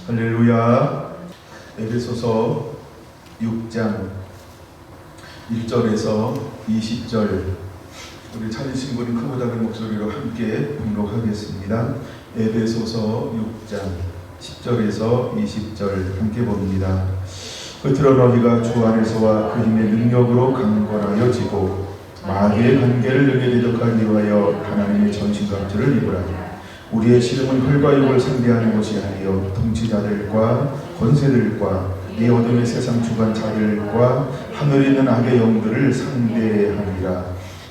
할렐루야. 에베소서 6장 1절에서 20절, 우리 찾으신 분은 크고 작은 목소리로 함께 봉독하겠습니다. 에베소서 6장 10절에서 20절 함께 봅니다. 끝으로 너희가 주 안에서와 그 힘의 능력으로 강건하여 지고 마귀의 관계를 능히 대적하기 위하여 하나님의 전신갑주를 입으라. 우리의 씨름은 혈과 육을 상대하는 것이 아니요 통치자들과 권세들과 이 어둠의 세상 주관자들과 하늘에 있는 악의 영들을 상대하니라.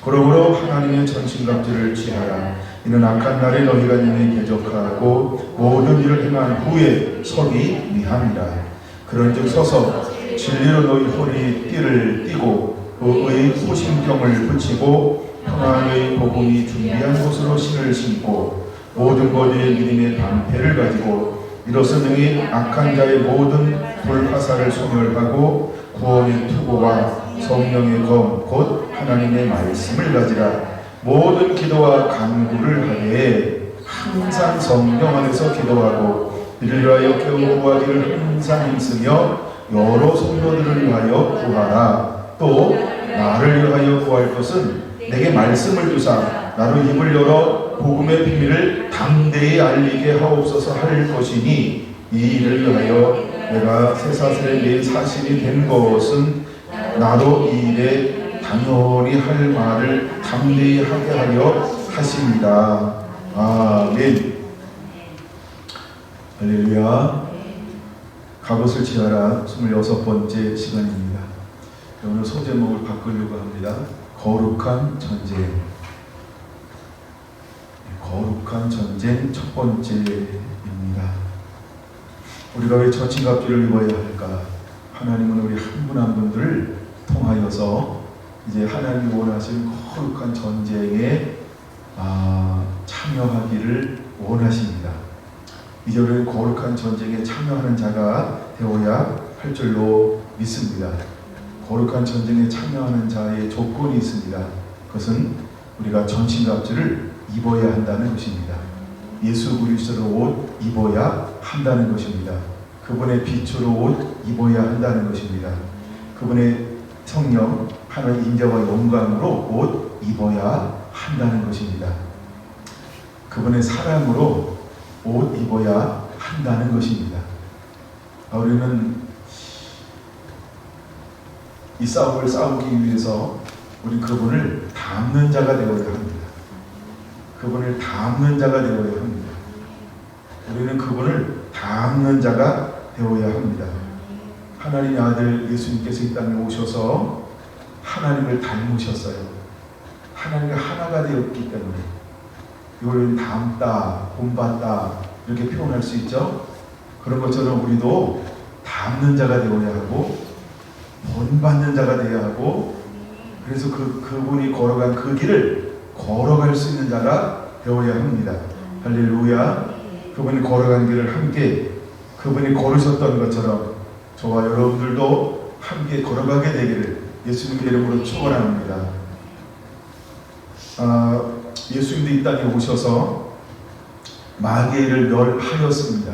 그러므로 하나님의 전신갑주를 취하라. 이는 악한 날에 너희가 능히 대적하고 모든 일을 행한 후에 서기 위함이라. 그런즉 서서 진리로 너희 허리 띠를 띠고 의의 호심경을 붙이고 평안의 복음이 준비한 곳으로 신을 신고 모든 권위의 믿음의 방패를 가지고 일어서능히 악한 자의 모든 돌화살을 소멸하고 구원의 투구와 성령의 검 곧 하나님의 말씀을 가지라. 모든 기도와 간구를 하되 항상 성령 안에서 기도하고 이를 위하여 구하기를 항상 힘쓰며 여러 성도들을 위하여 구하라. 또 나를 위하여 구할 것은 내게 말씀을 주사 나로 입을 열어 복음의 비밀을 담대히 알리게 하옵소서 할 것이니, 이 일을 위하여 내가 쇠사슬에 매일 사신이 된 것은 나도 이 일에 당연히 할 말을 담대히 하게 하려 하십니다. 아멘. 할렐루야. 갑옷을 취하라 26번째 시간입니다. 오늘 소제목을 바꾸려고 합니다. 거룩한 전쟁. 거룩한 전쟁 첫 번째입니다. 우리가 왜 전신갑주를 입어야 할까? 하나님은 우리 한 분 한 분들을 통하여서 이제 하나님이 원하시는 거룩한 전쟁에 참여하기를 원하십니다. 이제 우리는 거룩한 전쟁에 참여하는 자가 되어야 할 줄로 믿습니다. 거룩한 전쟁에 참여하는 자의 조건이 있습니다. 그것은 우리가 전신갑주를 입어야 한다는 것입니다. 예수 그리스도로 옷 입어야 한다는 것입니다. 그분의 빛으로 옷 입어야 한다는 것입니다. 그분의 성령 하나님의 인자와 영광으로 옷 입어야 한다는 것입니다. 그분의 사랑으로 옷 입어야 한다는 것입니다. 우리는 이 싸움을 싸우기 위해서 우리 그분을 닮는 자가 되어야 합니다. 그분을 닮는 자가 되어야 합니다. 우리는 그분을 닮는 자가 되어야 합니다. 하나님의 아들 예수님께서 이 땅에 오셔서 하나님을 닮으셨어요. 하나님과 하나가 되었기 때문에 이걸 닮다, 본받다 이렇게 표현할 수 있죠. 그런 것처럼 우리도 닮는 자가 되어야 하고 본받는 자가 되어야 하고, 그래서 그분이 걸어간 그 길을 걸어갈 수 있는 자가 되어야 합니다. 할렐루야. 그분이 걸어간 길을 함께 그분이 걸으셨던 것처럼 저와 여러분들도 함께 걸어가게 되기를 예수님의 이름으로 축원합니다. 예수님도 이 땅에 오셔서 마귀의 일을 멸하였습니다.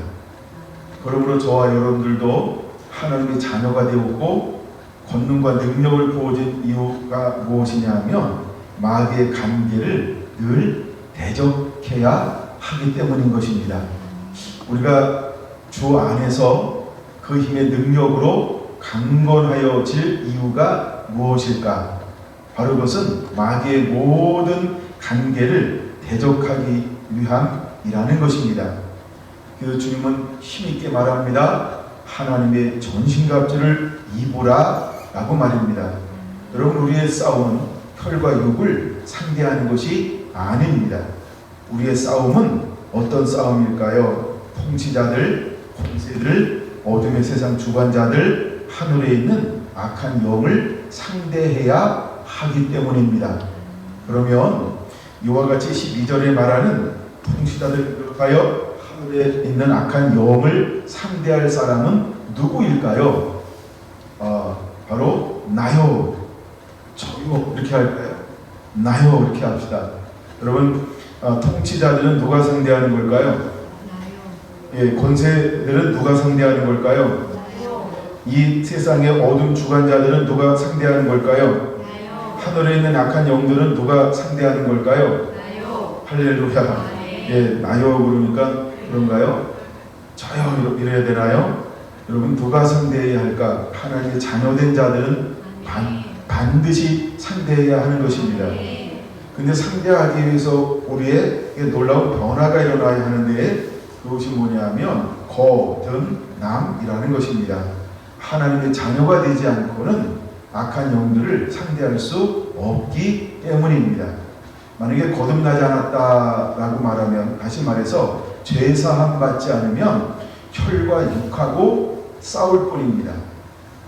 그러므로 저와 여러분들도 하나님의 자녀가 되었고 권능과 능력을 부어준 이유가 무엇이냐면 마귀의 관계를 늘 대적해야 하기 때문인 것입니다. 우리가 주 안에서 그 힘의 능력으로 강건하여질 이유가 무엇일까? 바로 그것은 마귀의 모든 관계를 대적하기 위함이라는 것입니다. 그래서 주님은 힘있게 말합니다. 하나님의 전신갑주를 입으라 라고 말입니다. 여러분, 우리의 싸움은 혈과 육을 상대하는 것이 아닙니다. 우리의 싸움은 어떤 싸움일까요? 통치자들, 권세들, 어둠의 세상 주관자들, 하늘에 있는 악한 영을 상대해야 하기 때문입니다. 그러면 이와 같이 12절에 말하는 통치자들을 하여 하늘에 있는 악한 영을 상대할 사람은 누구일까요? 바로 나요, 저요 이렇게 할까요? 나요 이렇게 합시다. 여러분, 통치자들은 누가 상대하는 걸까요? 권세들은 누가 상대하는 걸까요? 이 세상의 어둠 주관자들은 누가 상대하는 걸까요? 하늘에 있는 악한 영들은 누가 상대하는 걸까요? 할렐루야. 나요 그러니까 그런가요? 저요 이래야 되나요? 여러분 누가 상대해야 할까? 하나님의 자녀된 자들은 반드시 상대해야 하는 것입니다. 근데 상대하기 위해서 우리에게 놀라운 변화가 일어나야 하는데 그것이 뭐냐면 거듭남이라는 것입니다. 하나님의 자녀가 되지 않고는 악한 영들을 상대할 수 없기 때문입니다. 만약에 거듭나지 않았다라고 말하면, 다시 말해서 죄사함 받지 않으면 혈과 육하고 싸울 뿐입니다.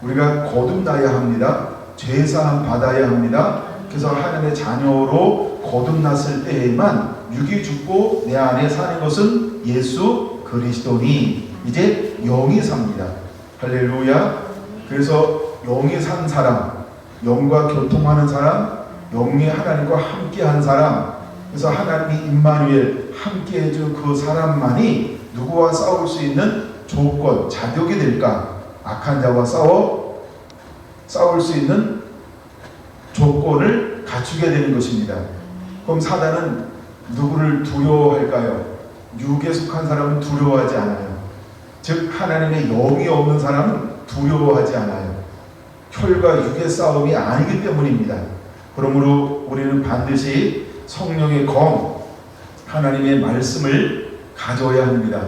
우리가 거듭나야 합니다. 죄사함 받아야 합니다. 그래서 하나님의 자녀로 거듭났을 때에만 육이 죽고 내 안에 사는 것은 예수 그리스도니 이제 영이 삽니다. 할렐루야. 그래서 영이 산 사람, 영과 교통하는 사람, 영이 하나님과 함께한 사람, 그래서 하나님이 임마누엘 함께 해준 그 사람만이 누구와 싸울 수 있는 조건, 자격이 될까? 악한 자와 싸울 수 있는 조건을 갖추게 되는 것입니다. 그럼 사단은 누구를 두려워할까요? 육에 속한 사람은 두려워하지 않아요. 즉 하나님의 영이 없는 사람은 두려워하지 않아요. 혈과 육의 싸움이 아니기 때문입니다. 그러므로 우리는 반드시 성령의 검, 하나님의 말씀을 가져야 합니다.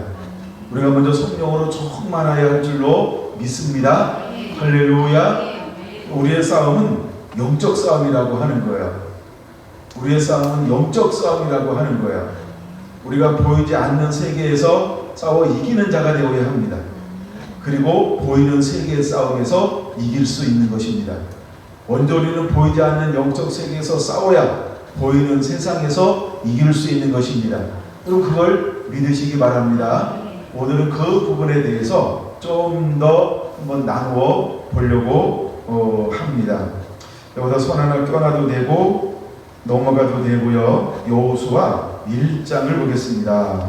우리가 먼저 성령으로 충만하여야 할 줄로 믿습니다. 할렐루야. 우리의 싸움은 영적 싸움이라고 하는 거예요. 우리의 싸움은 영적 싸움이라고 하는 거예요. 우리가 보이지 않는 세계에서 싸워 이기는 자가 되어야 합니다. 그리고 보이는 세계의 싸움에서 이길 수 있는 것입니다. 먼저 우리는 보이지 않는 영적 세계에서 싸워야 보이는 세상에서 이길 수 있는 것입니다. 그리고 그걸 믿으시기 바랍니다. 오늘은 그 부분에 대해서 좀 더 한번 나누어 보려고 합니다. 여기다 손 하나 껴놔도 되고 넘어가도 되고요. 여호수아 1장을 보겠습니다.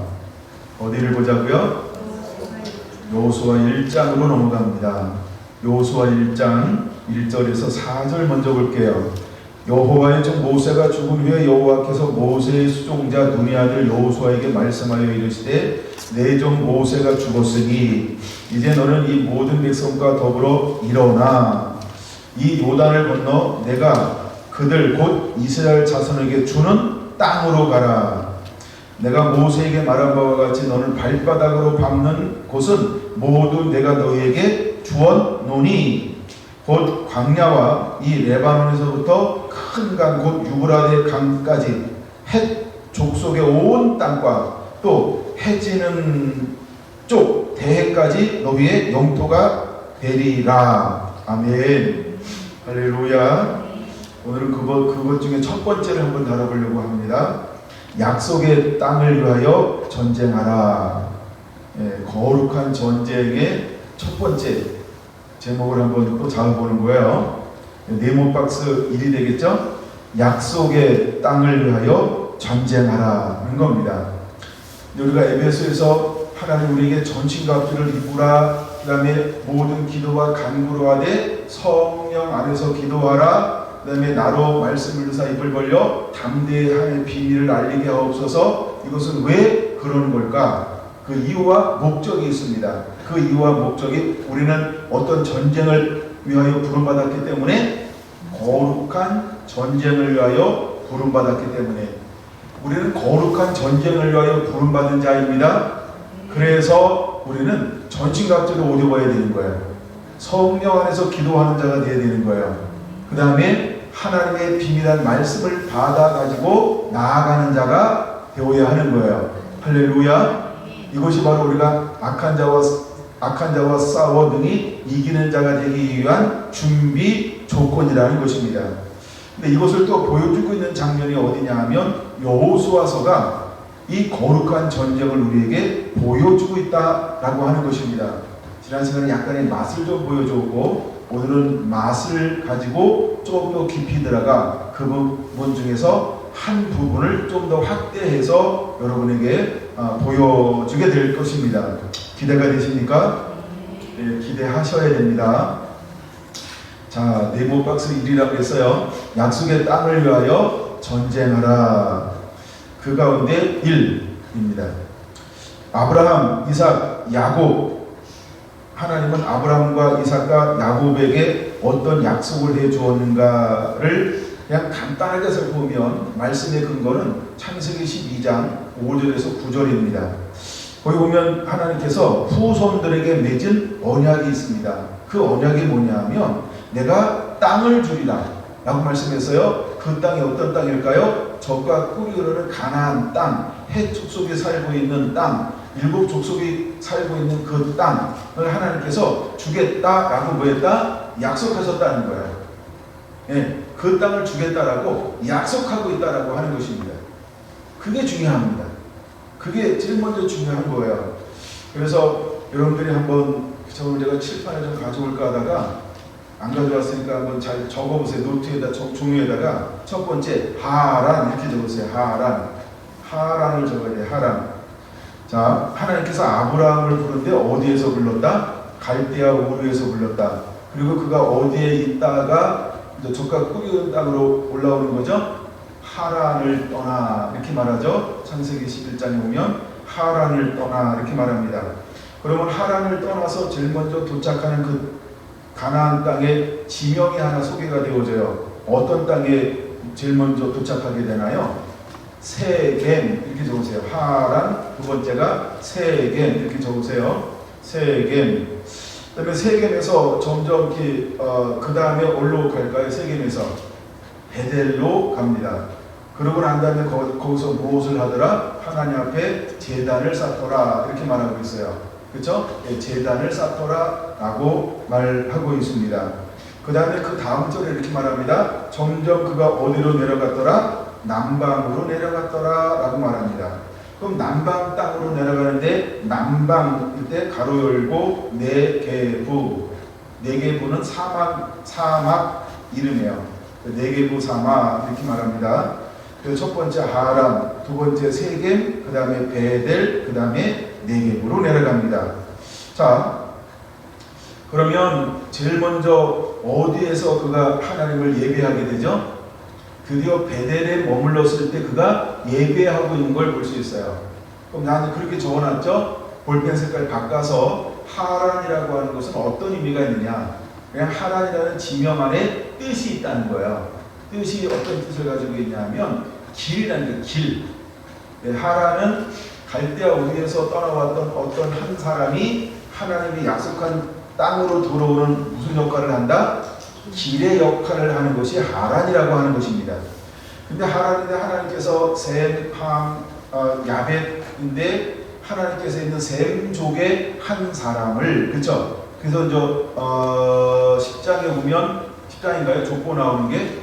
어디를 보자고요? 여호수아 1장으로 넘어갑니다. 여호수아 1장 1절에서 4절 먼저 볼게요. 여호와의 종 모세가 죽은 후에 여호와께서 모세의 수종자 눈의 아들 여호수아에게 말씀하여 이르시되 내 종 모세가 죽었으니 이제 너는 이 모든 백성과 더불어 일어나 이 요단을 건너 내가 그들 곧 이스라엘 자손에게 주는 땅으로 가라. 내가 모세에게 말한 바와 같이 너는 발바닥으로 밟는 곳은 모두 내가 너희에게 주었노니 곧 광야와 이 레바논에서부터 큰 강 곧 유브라데 강까지 헷 족속의 온 땅과 또 해지는 쪽 대해까지 너희의 영토가 되리라. 아멘. 할렐루야. 오늘은 그것 중에 첫 번째를 한번 다뤄보려고 합니다. 약속의 땅을 위하여 전쟁하라. 거룩한 전쟁의 첫 번째 제목을 한번 또 잡아보는 거예요. 네모 박스 1이 되겠죠? 약속의 땅을 위하여 전쟁하라 하는 겁니다. 우리가 에베소에서 하나님 우리에게 전신갑주를 입으라, 그 다음에 모든 기도와 간구로 하되 성령 안에서 기도하라, 그 다음에 나로 말씀을 두사 입을 벌려 담대함의 비밀을 알리게 하옵소서. 이것은 왜 그러는 걸까? 그 이유와 목적이 있습니다. 그 이유와 목적이 우리는 어떤 전쟁을 위하여 부름받았기 때문에, 거룩한 전쟁을 위하여 부름받았기 때문에 우리는 거룩한 전쟁을 위하여 부름받은 자입니다. 그래서 우리는 전신갑주를 옷 입어야 되는 거예요. 성령 안에서 기도하는 자가 되어야 되는 거예요. 그 다음에 하나님의 비밀한 말씀을 받아가지고 나아가는 자가 되어야 하는 거예요. 할렐루야. 이것이 바로 우리가 악한 자와 싸워 능히 이기는 자가 되기 위한 준비 조건이라는 것입니다. 근데 이것을 또 보여주고 있는 장면이 어디냐 하면 여호수아서가 이 거룩한 전쟁을 우리에게 보여주고 있다라고 하는 것입니다. 지난 시간에 약간의 맛을 좀 보여줬고 오늘은 맛을 가지고 조금 더 깊이 들어가 그 부분 중에서 한 부분을 좀 더 확대해서 여러분에게 보여주게 될 것입니다. 기대가 되십니까? 네, 기대하셔야 됩니다. 자, 네모 박스 1이라고 했어요. 약속의 땅을 위하여 전쟁하라. 그 가운데 1입니다. 아브라함, 이삭, 야곱. 하나님은 아브라함과 이삭과 야곱에게 어떤 약속을 해 주었는가를 그냥 간단하게 살펴보면 말씀의 근거는 창세기 12장 5절에서 9절입니다. 거기 보면 하나님께서 후손들에게 맺은 언약이 있습니다. 그 언약이 뭐냐면 내가 땅을 주리라 라고 말씀했어요. 그 땅이 어떤 땅일까요? 젖과 꿀이 흐르는 가나안 땅, 헷 족속이 살고 있는 땅, 일곱 족속이 살고 있는 그 땅을 하나님께서 주겠다라고 뭐했다? 약속하셨다는 거예요. 예, 그 땅을 주겠다라고 약속하고 있다라고 하는 것입니다. 그게 중요합니다. 그게 제일 먼저 중요한 거예요. 그래서 여러분들이 한번 저걸 제가 칠판에 좀 가져올까 하다가 안 가져왔으니까 한번 잘 적어보세요. 노트에다 종이에다가 첫 번째 하란 이렇게 적으세요. 하란을 적어야 돼요. 하란. 자, 하나님께서 아브라함을 부른데 어디에서 불렀다? 갈대아 우르에서 불렀다. 그리고 그가 어디에 있다가 젖과 꿀이 흐르는 땅으로 올라오는 거죠? 하란을 떠나 이렇게 말하죠. 창세기 11장에 보면 하란을 떠나 이렇게 말합니다. 그러면 하란을 떠나서 제일 먼저 도착하는 그 가나안 땅에 지명이 하나 소개가 되어져요. 어떤 땅에 제일 먼저 도착하게 되나요? 세겜 이렇게 적으세요. 하란, 두 번째가 세겜 이렇게 적으세요. 세겜. 그다음에 세겜에서 점점 이렇게 그 다음에 어디로 갈까요? 세겜에서 베델로 갑니다. 그러고 난 다음에 거기서 무엇을 하더라? 하나님 앞에 제단을 쌓더라 이렇게 말하고 있어요. 그렇죠? 예, 제단을 쌓더라 라고 말하고 있습니다. 그 다음에 그 다음 절에 이렇게 말합니다. 점점 그가 어디로 내려갔더라? 남방으로 내려갔더라 라고 말합니다. 그럼 남방 땅으로 내려가는데 남방일 때 가로 열고 네게부. 네게부는 사막 이름이에요. 네게부 사막 이렇게 말합니다. 그래서 첫 번째 하람, 두 번째 세겜, 그 다음에 베델, 그 다음에 네게부로 내려갑니다. 자, 그러면 제일 먼저 어디에서 그가 하나님을 예배하게 되죠? 드디어 베델에 머물렀을 때 그가 예배하고 있는 걸 볼 수 있어요. 그럼 나는 그렇게 적어놨죠? 볼펜 색깔 바꿔서 하란이라고 하는 것은 어떤 의미가 있느냐? 그냥 하란이라는 지명 안에 뜻이 있다는 거예요. 뜻이 어떤 뜻을 가지고 있냐면 길이라는 게 길. 하란은 갈대아 우르에서 떠나왔던 어떤 한 사람이 하나님이 약속한 땅으로 들어오는 무슨 역할을 한다? 길의 역할을 하는 것이 하란이라고 하는 것입니다. 근데 하란인데 하나님께서 셈, 함, 야벳인데 하나님께서 있는 셈족의 한 사람을, 그렇죠? 그래서 저 10장에 보면 10장인가요? 족보 나오는 게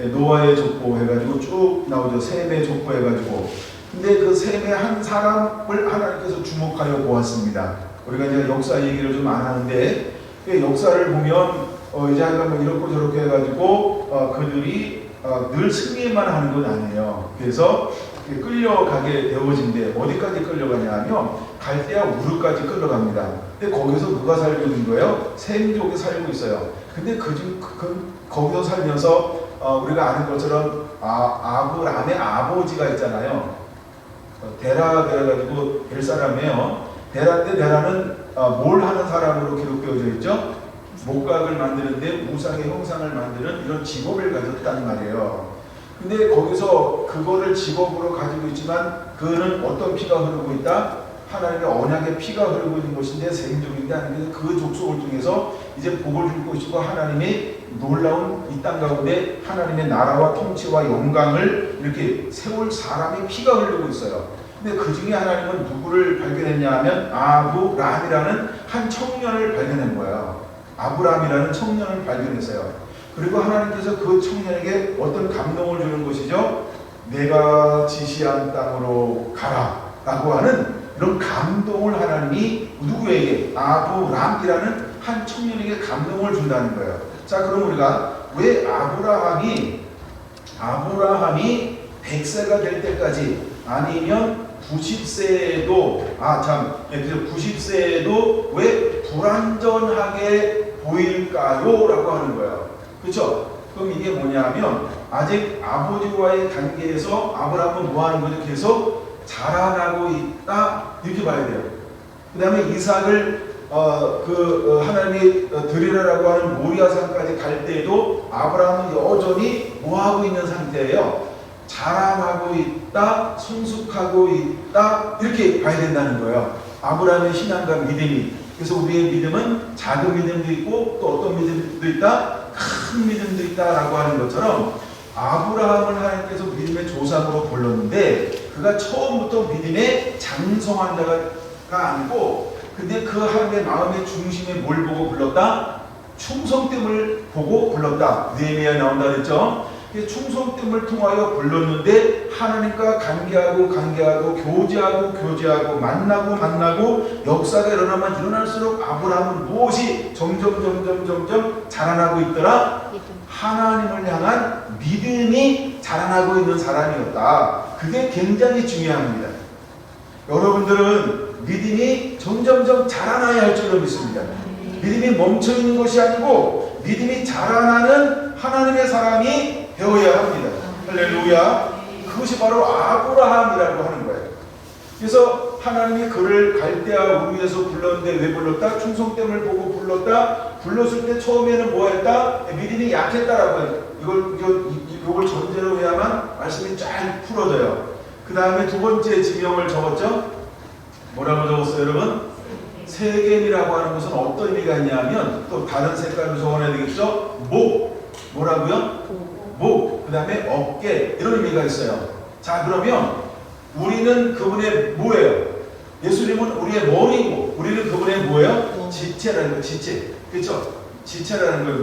노아의 족보 해가지고 쭉 나오죠. 셈의 족보 해가지고. 근데 그 셈의 한 사람을 하나님께서 주목하여 보았습니다. 우리가 이제 역사 얘기를 좀 안 하는데 역사를 보면 이제 뭐 이렇고 저렇게 해가지고 그들이 늘 승리만 하는 건 아니에요. 그래서 끌려가게 되어진데 어디까지 끌려가냐면 갈대아 우르까지 끌려갑니다. 근데 거기서 누가 살고 있는 거예요? 셈족이 살고 있어요. 근데 거기서 살면서 우리가 아는 것처럼 아브람의 아버지가 있잖아요. 데라 그래가지고 벨 사람이에요. 데라인데 데라는 뭘 하는 사람으로 기록되어져 있죠? 목각을 만드는데 우상의 형상을 만드는 이런 직업을 가졌단 말이에요. 근데 거기서 그거를 직업으로 가지고 있지만 그는 어떤 피가 흐르고 있다? 하나님의 언약의 피가 흐르고 있는 것인데 셈족인데 하나님께서 그 족속을 통해서 이제 복을 줄 것이고 하나님의 놀라운 이 땅 가운데 하나님의 나라와 통치와 영광을 이렇게 세울 사람의 피가 흐르고 있어요. 근데 그 중에 하나님은 누구를 발견했냐 하면 아브람이라는 한 청년을 발견한 거예요. 아브람이라는 청년을 발견했어요. 그리고 하나님께서 그 청년에게 어떤 감동을 주는 것이죠. 내가 지시한 땅으로 가라 라고 하는 이런 감동을 하나님이 누구에게? 아브람이라는 한 청년에게 감동을 준다는 거예요. 자, 그럼 우리가 왜 아브라함이 100세가 될 때까지 아니면 90세에도 90세에도 왜 불완전하게 보일까요? 라고 하는 거예요. 그렇죠? 그럼 이게 뭐냐면 아직 아버지와의 관계에서 아브라함은 뭐 하는 거죠? 계속 자라나고 있다 이렇게 봐야 돼요. 그 다음에 이삭을 하나님이 드리라라고 하는 모리아산까지 갈 때에도 아브라함은 여전히 뭐 하고 있는 상태예요? 자라나고 있다, 성숙하고 있다 이렇게 봐야 된다는 거예요. 아브라함의 신앙과 믿음이. 그래서 우리의 믿음은 작은 믿음도 있고 또 어떤 믿음도 있다? 큰 믿음도 있다라고 하는 것처럼 아브라함을 하나님께서 믿음의 조상으로 불렀는데 그가 처음부터 믿음의 장성한 자가 아니고 근데 그 하나님의 마음의 중심에 뭘 보고 불렀다? 충성됨을 보고 불렀다. 느헤미야에 나온다 그랬죠? 충성됨을 통하여 불렀는데 하나님과 관계하고 교제하고 만나고 역사가 일어날수록 아브라함은 무엇이 점점 자라나고 있더라? 하나님을 향한 믿음이 자라나고 있는 사람이었다. 그게 굉장히 중요합니다. 여러분들은 믿음이 점점 자라나야 할 줄로 믿습니다. 믿음이 멈춰있는 것이 아니고 믿음이 자라나는 하나님의 사람이 되어야 합니다. 할렐루야. 그것이 바로 아브라함이라고 하는 거예요. 그래서 하나님이 그를 갈대아 우르에서 불렀는데 왜 불렀다? 충성됨을 보고 불렀다. 불렀을 때 처음에는 뭐 했다? 믿음이 약했다라고 해요. 이걸 전제로 해야만 말씀이 잘 풀어져요. 그 다음에 두 번째 지명을 적었죠? 뭐라고 적었어요, 여러분? 세겜이라고 하는 것은 어떤 의미가 있냐면 또 다른 색깔로 적어놔야 되겠죠? 뭐라고요? 목, 그 다음에 어깨 이런 의미가 있어요. 자, 그러면 우리는 그분의 뭐예요? 예수님은 우리의 머리고 우리는 그분의 뭐예요? 지체라는 거예요. 지체. 그렇죠? 지체라는 거예요.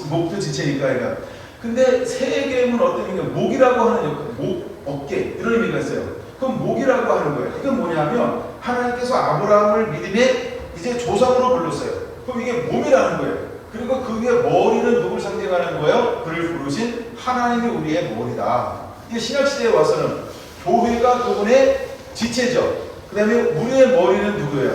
목도 지체니까. 그러니까. 근데 세겜은 어떤 의미가 목이라고 하는 목, 어깨 이런 의미가 있어요. 그럼 목이라고 하는 거예요. 이건 뭐냐면 하나님께서 아브라함을 믿음의 이제 조상으로 불렀어요. 그럼 이게 몸이라는 거예요. 그리고 그 위에 머리는 누굴 상징하는 거예요? 그를 부르신 하나님이 우리의 머리다. 이게 신약시대에 와서는 교회가 그분의 지체죠. 그 다음에 우리의 머리는 누구예요?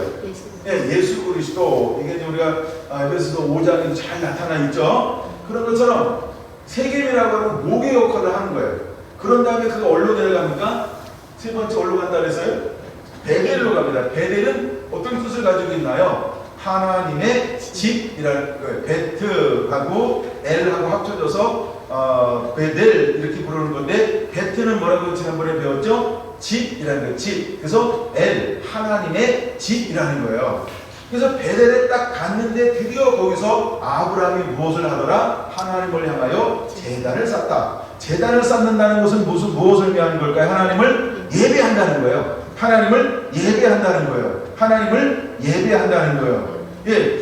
예수 그리스도. 이게 우리가 에베소서 5장에 잘 나타나 있죠. 그런 것처럼 세겜이라고 하는 목의 역할을 하는 거예요. 그런 다음에 그가 어디로 내려갑니까? 세 번째 어디로 간다 그랬어요? 베델로 갑니다. 베델은 어떤 뜻을 가지고 있나요? 하나님의 집이라는 거예요. 베트하고 엘하고 합쳐져서 베델 이렇게 부르는 건데 베트는 뭐라고 지난번에 배웠죠? 집이라는 거예요. 집. 그래서 엘 하나님의 집이라는 거예요. 그래서 베델에 딱 갔는데 드디어 거기서 아브라함이 무엇을 하더라? 하나님을 향하여 제단을 쌓다. 제단을 쌓는다는 것은 무엇을 의미하는 걸까요? 하나님을 예배한다는 거예요. 하나님을 예배한다는 거예요. 하나님을 예배한다는 거예요. 예,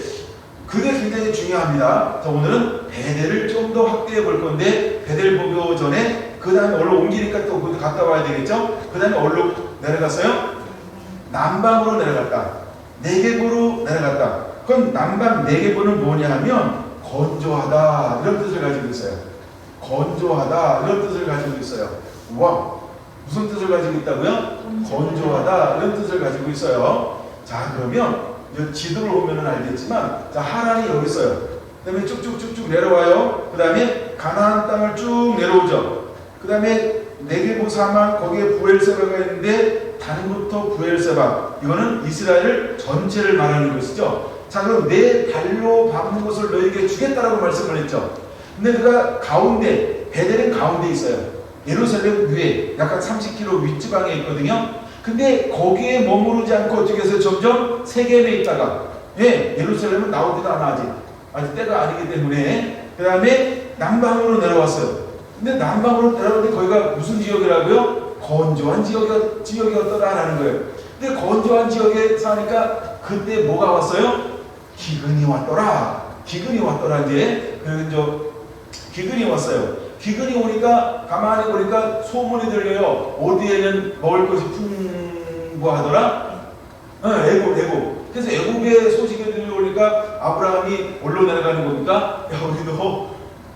그게 굉장히 중요합니다. 자, 오늘은 베델을 좀 더 확대해 볼 건데 베델 보기 전에 그 다음에 어디로 옮기니까 또 그것도 갔다 와야 되겠죠? 그 다음에 어디로 내려갔어요? 남방으로 내려갔다. 네겝으로 내려갔다. 그럼 남방 네겝은 뭐냐 하면 건조하다 이런 뜻을 가지고 있어요. 건조하다 이런 뜻을 가지고 있어요. 와, 무슨 뜻을 가지고 있다고요? 건조하다 이런 뜻을 가지고 있어요. 자, 그러면 지도를 보면 알겠지만 자, 하란이 여기 있어요. 그 다음에 쭉쭉쭉쭉 내려와요. 그 다음에 가나안 땅을 쭉 내려오죠. 그 다음에 네게보 사막 거기에 부엘세바가 있는데 단부터 부엘세바 이거는 이스라엘 전체를 말하는 것이죠. 자, 그럼 내 발로 밟는 것을 너에게 주겠다라고 말씀을 했죠. 근데 그가 가운데 베델은 가운데 있어요. 예루살렘 위에 약간 30km 윗지방에 있거든요. 근데 거기에 머무르지 않고 어떻게 해서 점점 세겜에 있다가 예루살렘은 나오지도 않아 아직 때가 아니기 때문에 그 다음에 남방으로 내려왔어요. 근데 남방으로 내려왔는데 거기가 무슨 지역이라고요? 건조한 지역이었더라라는 거예요. 근데 건조한 지역에 사니까 그때 뭐가 왔어요? 기근이 왔더라. 기근이 왔더라 이제 기근이 왔어요. 기근이 오니까 가만히 보니까 소문이 들려요. 어디에는 먹을 것이 풍부하더라? 애굽. 그래서 애굽의 소식이 들려오니까 아브라함이 어디로 내려가는 겁니까? 야, 우리도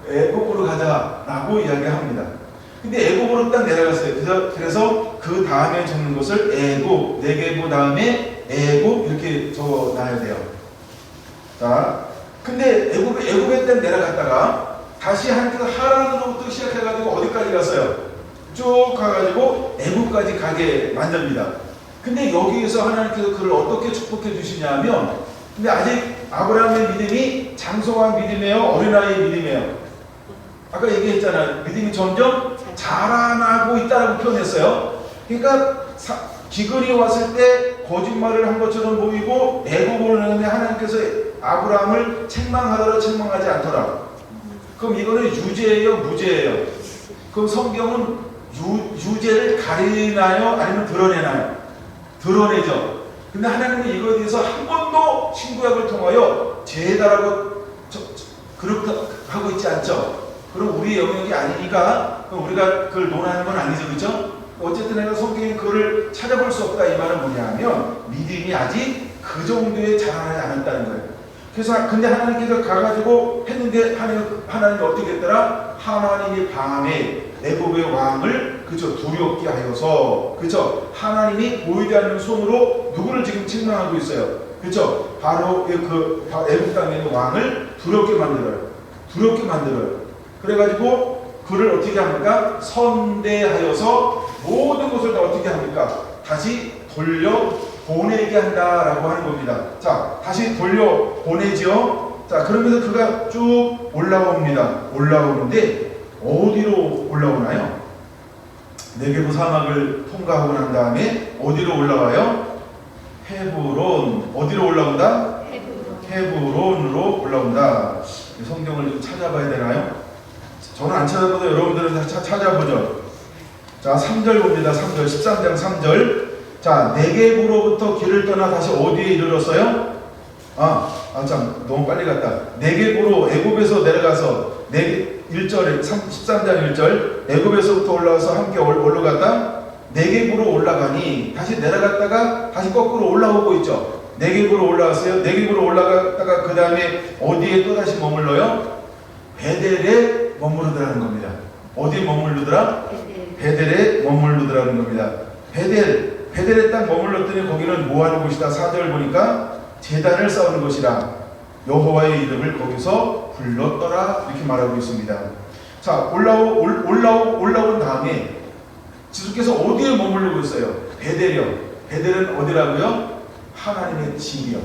애굽으로 가자라고 이야기합니다. 근데 애굽으로 딱 내려갔어요. 그래서 그 다음에 적는 것을 애굽, 네게부 다음에 애굽 이렇게 적어놔야 돼요. 자, 근데 애굽에 딱 내려갔다가 다시 하나님께서 하란으로부터 시작해가지고 어디까지 갔어요? 쭉 가가지고 애굽까지 가게 만듭니다. 근데 여기에서 하나님께서 그를 어떻게 축복해 주시냐면, 근데 아직 아브라함의 믿음이 장성한 믿음이에요? 어린아이의 믿음이에요? 아까 얘기했잖아요. 믿음이 점점 자라나고 있다라고 표현했어요. 그러니까 기근이 왔을 때 거짓말을 한 것처럼 보이고 애굽으로 내는데 하나님께서 아브라함을 책망하더라 책망하지 않더라. 그럼 이거는 유죄예요? 무죄예요? 그럼 성경은 유죄를 가리나요? 아니면 드러내나요? 드러내죠. 근데 하나님은 이거에 대해서 한 번도 신구약을 통하여 죄다라고 그렇게 하고 있지 않죠. 그럼 우리의 영역이 아니니까 우리가 그걸 논하는 건 아니죠. 그렇죠? 어쨌든 내가 성경에 그걸 찾아볼 수 없다 이 말은 뭐냐면 믿음이 아직 그 정도에 자라나지 않았다는 거예요. 그래서 근데 하나님께서 가가지고 했는데 하나님이 어떻게 했더라? 하나님이 밤에 애굽의 왕을 그죠 두렵게 하여서 그죠 하나님이 보이지 않는 손으로 누구를 지금 책망하고 있어요. 그죠 바로 애굽 땅에 있는 왕을 두렵게 만들어요. 그래가지고 그를 어떻게 합니까? 선대하여서 모든 것을 다 어떻게 합니까? 다시 돌려 보내게 한다라고 하는 겁니다. 자, 다시 돌려 보내지요. 자, 그러면서 그가 쭉 올라옵니다. 올라오는데 어디로 올라오나요? 네게부 사막을 통과하고 난 다음에 어디로 올라와요? 헤브론. 어디로 올라온다? 헤브론으로 올라온다. 성경을 좀 찾아봐야 되나요? 저는 안 찾아봐도 여러분들은 다 찾아보죠. 자, 3절 봅니다. 3절, 13장 3절. 자, 네게부로부터 길을 떠나 다시 어디에 이르렀어요? 참, 너무 빨리 갔다. 네게부로 애굽에서 내려가서 1절에 13장 1절 애굽에서부터 올라와서 함께 어디로 갔다? 네게부로 올라가니 다시 내려갔다가 다시 거꾸로 올라오고 있죠. 네게부로 올라왔어요. 네게부로 올라갔다가 그 다음에 어디에 또 다시 머물러요? 베델에 머무르더라는 겁니다. 어디에 머무르더라? 베델에 머무르더라는 겁니다. 베델에 딱 머물렀더니 거기는 뭐 하는 곳이다? 4절 보니까 제단을 쌓는 곳이라 여호와의 이름을 거기서 불렀더라 이렇게 말하고 있습니다. 자, 올라온 다음에 지수께서 어디에 머무르고 있어요? 베델이요. 베델은 어디라고요? 하나님의 집이요.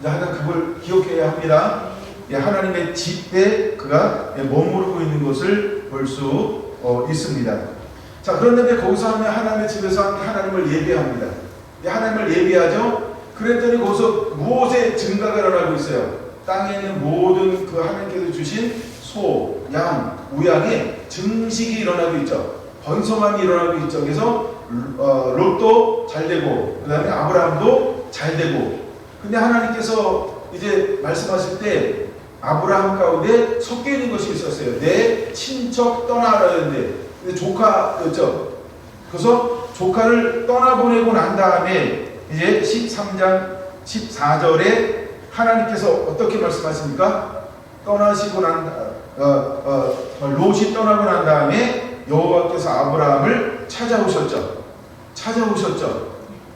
하여간 그걸 기억해야 합니다. 하나님의 집에 그가 머무르고 있는 것을 볼 수 있습니다. 자, 그런데 거기서 하면 하나님의 집에서 하나님을 예배합니다. 하나님을 예배하죠. 그랬더니 거기서 무엇의 증가가 일어나고 있어요? 땅에 있는 모든 그 하나님께서 주신 소, 양, 우양의 증식이 일어나고 있죠. 번성함이 일어나고 있죠. 그래서 롯도 잘 되고 그 다음에 아브라함도 잘 되고. 근데 하나님께서 이제 말씀하실 때 아브라함 가운데 섞여 있는 것이 있었어요. 내 친척 떠나라는데 조카였죠. 그래서 조카를 떠나보내고 난 다음에 이제 13장 14절에 하나님께서 어떻게 말씀하십니까? 떠나시고 롯이 떠나고 난 다음에 여호와께서 아브라함을 찾아오셨죠.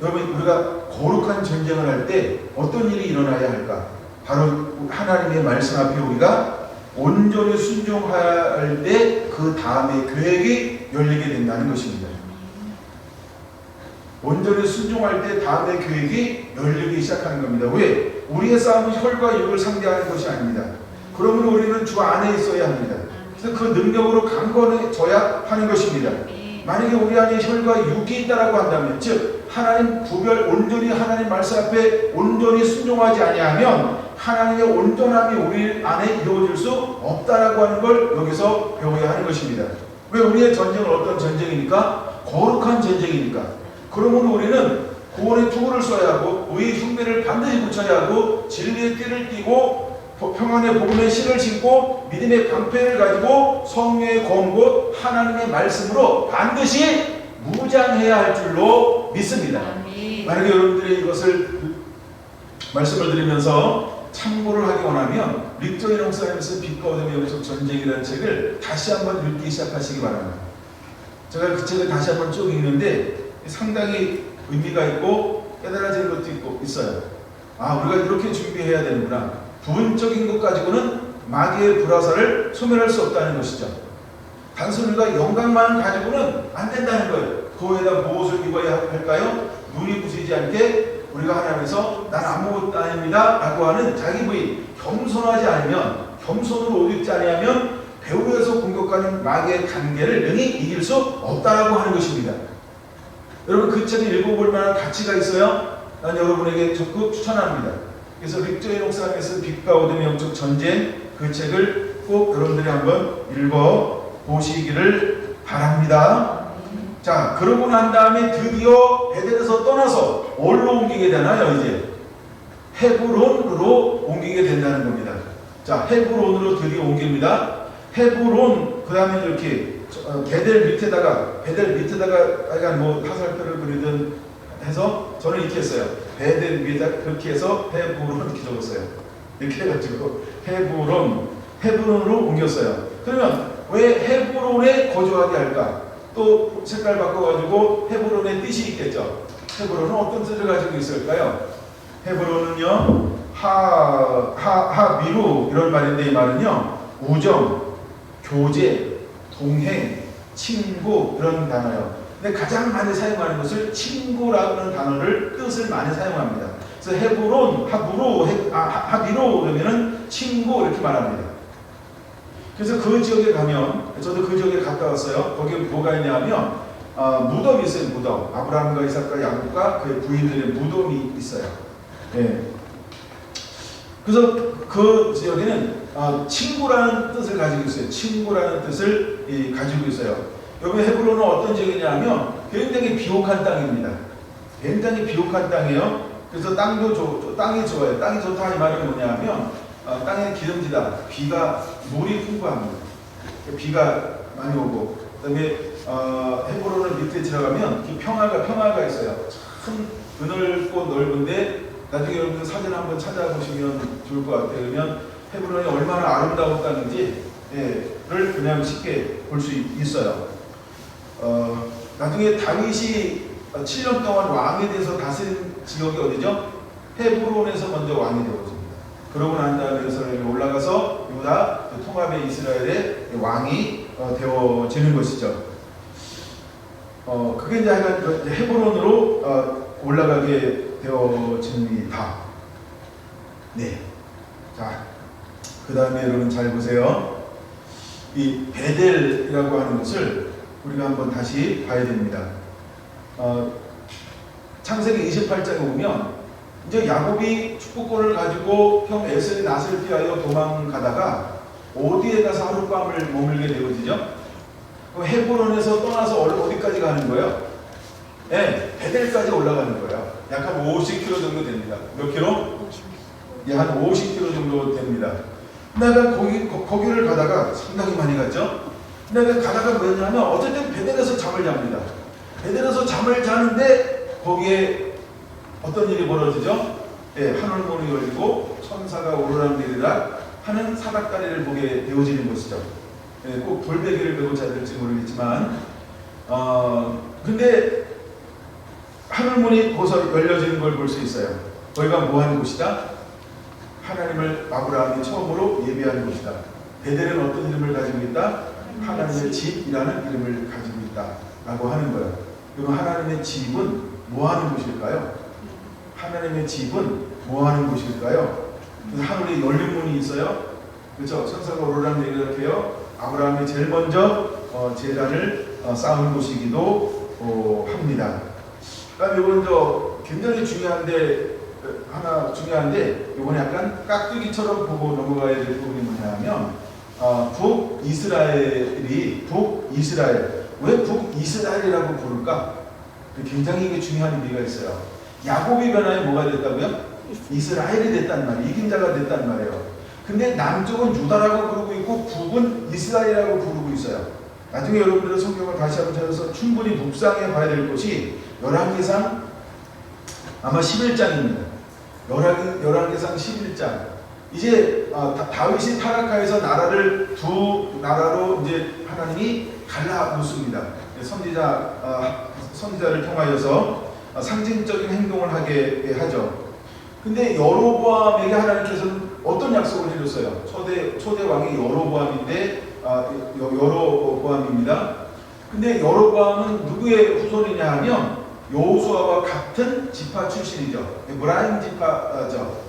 여러분, 우리가 거룩한 전쟁을 할 때 어떤 일이 일어나야 할까? 바로 하나님의 말씀 앞에 우리가 온전히 순종할 때 그 다음에 계획이 열리게 된다는 것입니다. 온전히 순종할 때 다음에 계획이 열리기 시작하는 겁니다. 왜? 우리의 싸움은 혈과 육을 상대하는 것이 아닙니다. 그러므로 우리는 주 안에 있어야 합니다. 그래서 그 능력으로 강건해져야 하는 것입니다. 만약에 우리 안에 혈과 육이 있다라고 한다면, 즉 하나님 온전히 하나님 말씀 앞에 온전히 순종하지 아니하면 하나님의 온전함이 우리 안에 이루어질 수 없다라고 하는 걸 여기서 배워야 하는 것입니다. 왜? 우리의 전쟁은 어떤 전쟁이니까? 거룩한 전쟁이니까. 그러므로 우리는 구원의 투구를 써야 하고 의의 흉배를 반드시 붙여야 하고 진리의 띠를 띠고 평안의 복음의 신을 신고 믿음의 방패를 가지고 성령의 검고 하나님의 말씀으로 반드시 무장해야 할 줄로 믿습니다. 만약에 여러분들이 이것을 말씀을 드리면서 참고를 하기 원하면 릭조인 목사님께서 빛과 어둠의 영적 전쟁이라는 책을 다시 한번 읽기 시작하시기 바랍니다. 제가 그 책을 다시 한번 쭉 읽는데 상당히 의미가 있고 깨달아지는 것도 있어요. 아, 우리가 이렇게 준비해야 되는구나. 부분적인 것 가지고는 마귀의 불화살을 소멸할 수 없다는 것이죠. 단순히 우리가 영광만 가지고는 안 된다는 거예요. 그 외에다 무엇을 입어야 할까요? 눈이 부시지 않게 우리가 하나님에서 난 아무것도 아닙니다 라고 하는 자기 부인, 겸손하지 않으면, 겸손으로 옷 입지 않으면 배후에서 공격하는 마귀의 단계를 능히 이길 수 없다라고 하는 것입니다. 여러분, 그 책을 읽어볼 만한 가치가 있어요. 난 여러분에게 적극 추천합니다. 그래서 릭조의 목사님께서 빛과 어둠의 영적 전쟁, 그 책을 꼭 여러분들이 한번 읽어보시기를 바랍니다. 자, 그러고 난 다음에 드디어 베델에서 떠나서 어디로 옮기게 되나요? 이제 헤브론으로 옮기게 된다는 겁니다. 자, 헤브론으로 드디어 옮깁니다. 헤브론, 그 다음에 이렇게 베델 밑에다가 약간 뭐 화살표를 그리든 해서 저는 이렇게 했어요. 베델 위에다 그렇게 해서 헤브론 이렇게 적었어요. 이렇게 해가지고 헤브론으로 옮겼어요. 그러면 왜 헤브론에 거주하게 할까? 또 색깔 바꿔가지고 헤브론의 뜻이 있겠죠. 헤브론은 어떤 뜻을 가지고 있을까요? 헤브론은요, 하미루 이런 말인데, 이 말은요, 우정, 교제, 동행, 친구 이런 단어예요. 근데 가장 많이 사용하는 것을 친구라는 단어를 뜻을 많이 사용합니다. 그래서 헤브론, 하미루 그러면은 친구 이렇게 말합니다. 그래서 그 지역에 가면, 저도 그 지역에 갔다 왔어요. 거기 뭐가 있냐면 무덤이 있어요. 무덤. 아브라함과 이삭과 야곱과 그의 부인들의 무덤이 있어요. 예. 그래서 그 지역에는 친구라는 뜻을 가지고 있어요. 친구라는 뜻을 가지고 있어요. 여기 헤브론은 어떤 지역이냐면 굉장히 비옥한 땅입니다. 굉장히 비옥한 땅이에요. 그래서 땅이 좋아요. 땅이 좋다 이 말은 뭐냐면 땅에는 기름지다. 물이 풍부합니다. 비가 많이 오고, 그다음에 헤브론을 밑에 들어가면 평화가 있어요. 참 그늘고 넓은데, 나중에 여러분들 사진 한번 찾아보시면 좋을 것 같아요. 그러면 헤브론이 얼마나 아름다웠다는지를 그냥 쉽게 볼 수 있어요. 나중에 다윗이 7년 동안 왕에 대해서 다스린 지역이 어디죠? 헤브론에서 먼저 왕이 되어집니다. 그러고 난 다음에 예루살렘에 올라가서 유다 통합의 이스라엘의 왕이 되어지는 것이죠. 그게 이제 헤브론으로 올라가게 되어집니다. 네. 자, 그 다음에 여러분 잘 보세요. 이 베델이라고 하는 것을 우리가 한번 다시 봐야 됩니다. 창세기 28장에 보면 이제 야곱이 축복권을 가지고 형 에서의 낫을 피하여 도망가다가 어디에 가서 하룻밤을 머물게 되어지죠? 헤브론에서 떠나서 어디까지 가는 거예요? 네, 베델까지 올라가는 거예요. 약 한 50km 정도 됩니다. 몇 킬로? 예, 한 50km 정도 됩니다. 내가 거기를 가다가 상당히 많이 갔죠? 내가 가다가 뭐였냐면 어쨌든 베델에서 잠을 잡니다. 베델에서 잠을 자는데 거기에 어떤 일이 벌어지죠? 예, 하늘문이 열리고 천사가 오르락내리락 하는 사닥다리를 보게 되어지는 것이죠. 예, 꼭 돌베개를 메고 자야 될지 모르겠지만, 근데 하늘문이 거기서 열려지는 걸 볼 수 있어요. 거기가 뭐하는 곳이다? 하나님을 아브라함이 처음으로 예배하는 곳이다. 베델은 어떤 이름을 가지고 있다? 하나님의 집이라는 이름을 가지고 있다 라고 하는 거예요. 그럼 하나님의 집은 뭐하는 곳일까요? 하나님의 집은 뭐하는 곳일까요? 그래서 하늘에 열린 문이 있어요. 그렇죠? 천사가 오르락내리락 해요. 아브라함이 제일 먼저 제단을 쌓은 곳이기도 합니다. 그다음에 이건 굉장히 중요한데 이번에 약간 깍두기처럼 보고 넘어가야 될 부분이 뭐냐면 북이스라엘. 왜 북이스라엘이라고 부를까? 굉장히 이게 중요한 의미가 있어요. 야곱이 변화에 뭐가 됐다고요? 이스라엘이 됐단 말이에요. 이긴 자가 됐단 말이에요. 근데 남쪽은 유다라고 부르고 있고 북은 이스라엘이라고 부르고 있어요. 나중에 여러분들은 성경을 다시 한번 찾아서 충분히 묵상해 봐야 될 것이 열왕기상 아마 11장입니다. 열왕기상 11장. 이제 다윗이 타락하여서 나라를 두 나라로 이제 하나님이 갈라 놓습니다. 선지자를 통하여서 상징적인 행동을 하게 하죠. 근데 여로보암에게 하나님께서는 어떤 약속을 해줬어요? 초대 왕이 여로보암인데 여로보암입니다. 근데 여로보암은 누구의 후손이냐 하면 여호수아와 같은 지파 출신이죠. 에브라임 지파죠.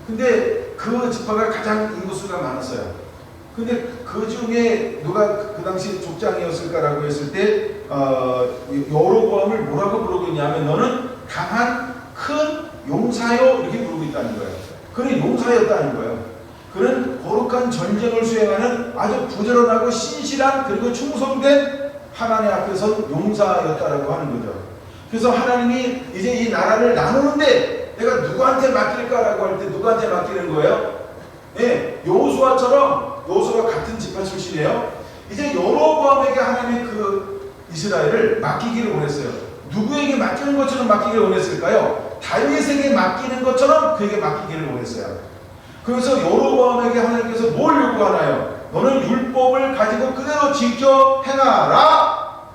근데 그 지파가 가장 인구수가 많았어요. 근데 그 중에 누가 그 당시 족장이었을까라고 했을 때 여로보암을 뭐라고 부르고 있냐면 너는 강한 큰 용사요 이렇게 부르고 있다는 거예요. 그는 용사였다는 거예요. 그는 거룩한 전쟁을 수행하는 아주 부지런하고 신실한 그리고 충성된 하나님 앞에서 용사였다라고 하는 거죠. 그래서 하나님이 이제 이 나라를 나누는데 내가 누구한테 맡길까라고 할 때 누구한테 맡기는 거예요? 예, 여호수아가 같은 지파 출신이에요. 이제 여로보암에게 하나님이 그 이스라엘을 맡기기를 원했어요. 누구에게 맡기는 것처럼 맡기기를 원했을까요? 다윗에게 맡기는 것처럼 그에게 맡기기를 원했어요. 그래서 여로보암에게 하나님께서 뭘 요구하나요? 너는 율법을 가지고 그대로 지켜 행하라.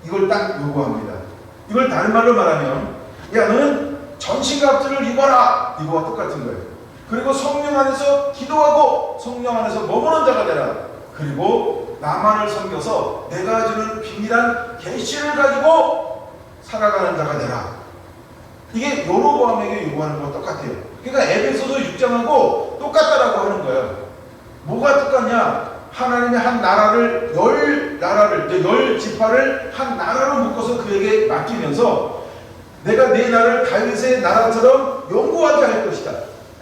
이걸 딱 요구합니다. 이걸 다른 말로 말하면 야 너는 전신갑주를 입어라. 이거와 똑같은 거예요. 그리고 성령 안에서 기도하고 성령 안에서 머무는 자가 되라. 그리고 나만을 섬겨서 내가 주는 비밀한 계시를 가지고 살아가는 자가 되라. 이게 여로보암에게 요구하는 거와 똑같아요. 그러니까 에베소서 6장하고 똑같다라고 하는 거예요. 뭐가 똑같냐? 하나님의 한 나라를 열 지파를 한 나라로 묶어서 그에게 맡기면서 내가 내 나라를 다윗의 나라처럼 영구하게 할 것이다.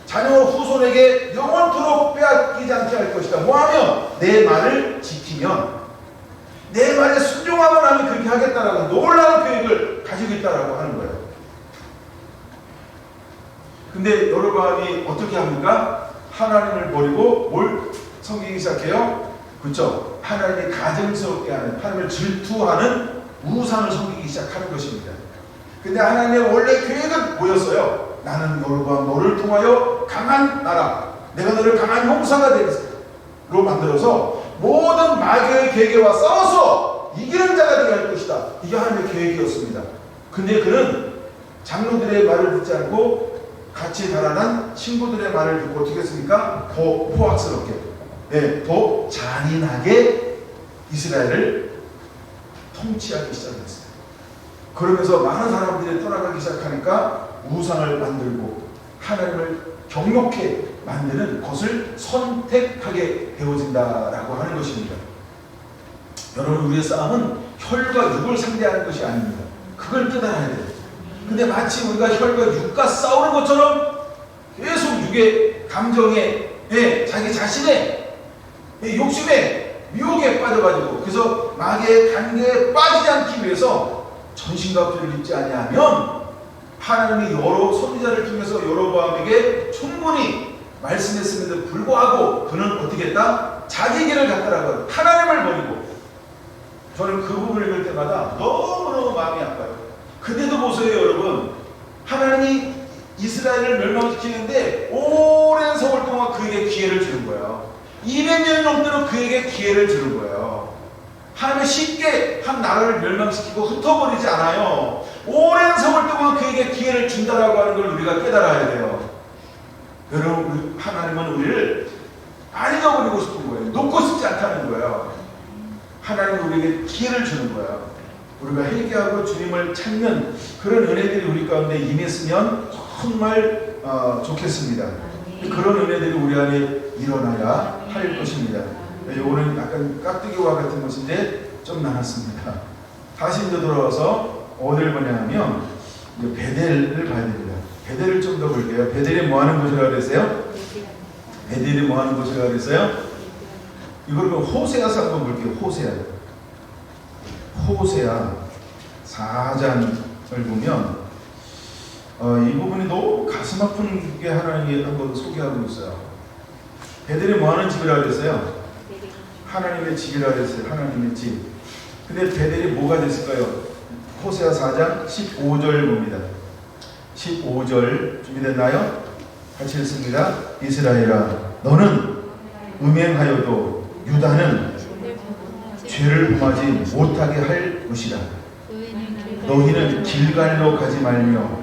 자녀 후손에게 영원토록 빼앗기지 않게 할 것이다. 뭐하면 내 말을 지키면 내 말에 순종하면 하면 그렇게 하겠다라고 놀라운 계획을 가지고 있다라고 하는 거예요. 근데 여로보암이 어떻게 합니까? 하나님을 버리고 뭘 섬기기 시작해요? 그렇죠? 하나님이 가증스럽게 하는, 하나님을 질투하는 우상을 섬기기 시작하는 것입니다. 근데 하나님의 원래 계획은 뭐였어요? 나는 여로보암 너를 통하여 강한 나라, 내가 너를 강한 형사가 되겠으로 만들어서 모든 마귀의 계획과 싸워서 이기는 자가 되게 할 것이다. 이게 하나님의 계획이었습니다. 근데 그는 장로들의 말을 듣지 않고 같이 자라난 친구들의 말을 듣고 어떻게 했습니까? 더 포악스럽게, 더 잔인하게 이스라엘을 통치하기 시작했어요. 그러면서 많은 사람들이 떠나가기 시작하니까 우상을 만들고 하나님을 경욕해 만드는 것을 선택하게 되어진다라고 하는 것입니다. 여러분, 우리의 싸움은 혈과 육을 상대하는 것이 아닙니다. 그걸 깨달아야 돼요. 근데 마치 우리가 혈과 육과 싸우는 것처럼 계속 육의 감정에, 자기 자신의 욕심에, 미혹에 빠져가지고, 그래서 마귀의 관계에 빠지지 않기 위해서 전신갑주를 입지 아니하면 하나님이 여러 선지자를 통해서 여로보암에게 충분히 말씀했음에도 불구하고 그는 어떻게 했다? 자기 길을 갔더라고요. 하나님을 버리고. 저는 그 부분을 읽을 때마다 너무너무 마음이 아파요. 근데도 보세요, 여러분. 하나님이 이스라엘을 멸망시키는데 오랜 세월 동안 그에게 기회를 주는 거예요. 200년이 넘도록 그에게 기회를 주는 거예요. 하나님은 쉽게 한 나라를 멸망시키고 흩어버리지 않아요. 오랜 세월 동안 그에게 기회를 준다라고 하는 걸 우리가 깨달아야 돼요. 여러분, 하나님은 우리를 안 잊어버리고 싶은 거예요. 놓고 싶지 않다는 거예요. 하나님은 우리에게 기회를 주는 거예요. 우리가 회개하고 주님을 찾는 그런 은혜들이 우리 가운데 임했으면 정말 좋겠습니다. 그런 은혜들이 우리 안에 일어나야 할 것입니다. 요거는 약간 깍두기와 같은 것인데 좀 나눴습니다. 다시 이제 돌아와서 어디를 보냐면 베델을 봐야 됩니다. 베델을 좀 더 볼게요. 베델이 뭐 하는 곳이라고 그랬어요? 베델이 뭐 하는 곳이라고 그랬어요? 이걸 호세아서 한번 볼게요. 호세아 4장을 보면 이 부분이 너무 가슴 아픈 게 하나님이 한번 소개하고 있어요. 베델이 뭐 하는 집이라고 그랬어요? 하나님의 집이라고 그랬어요. 하나님의 집. 근데 베델이 뭐가 됐을까요? 호세아 4장 15절 봅니다. 15절 준비됐나요? 같이 읽습니다. 이스라엘아, 너는 음행하여도 유다는 죄를 범하지 못하게 할 것이라. 너희는 길갈로 가지 말며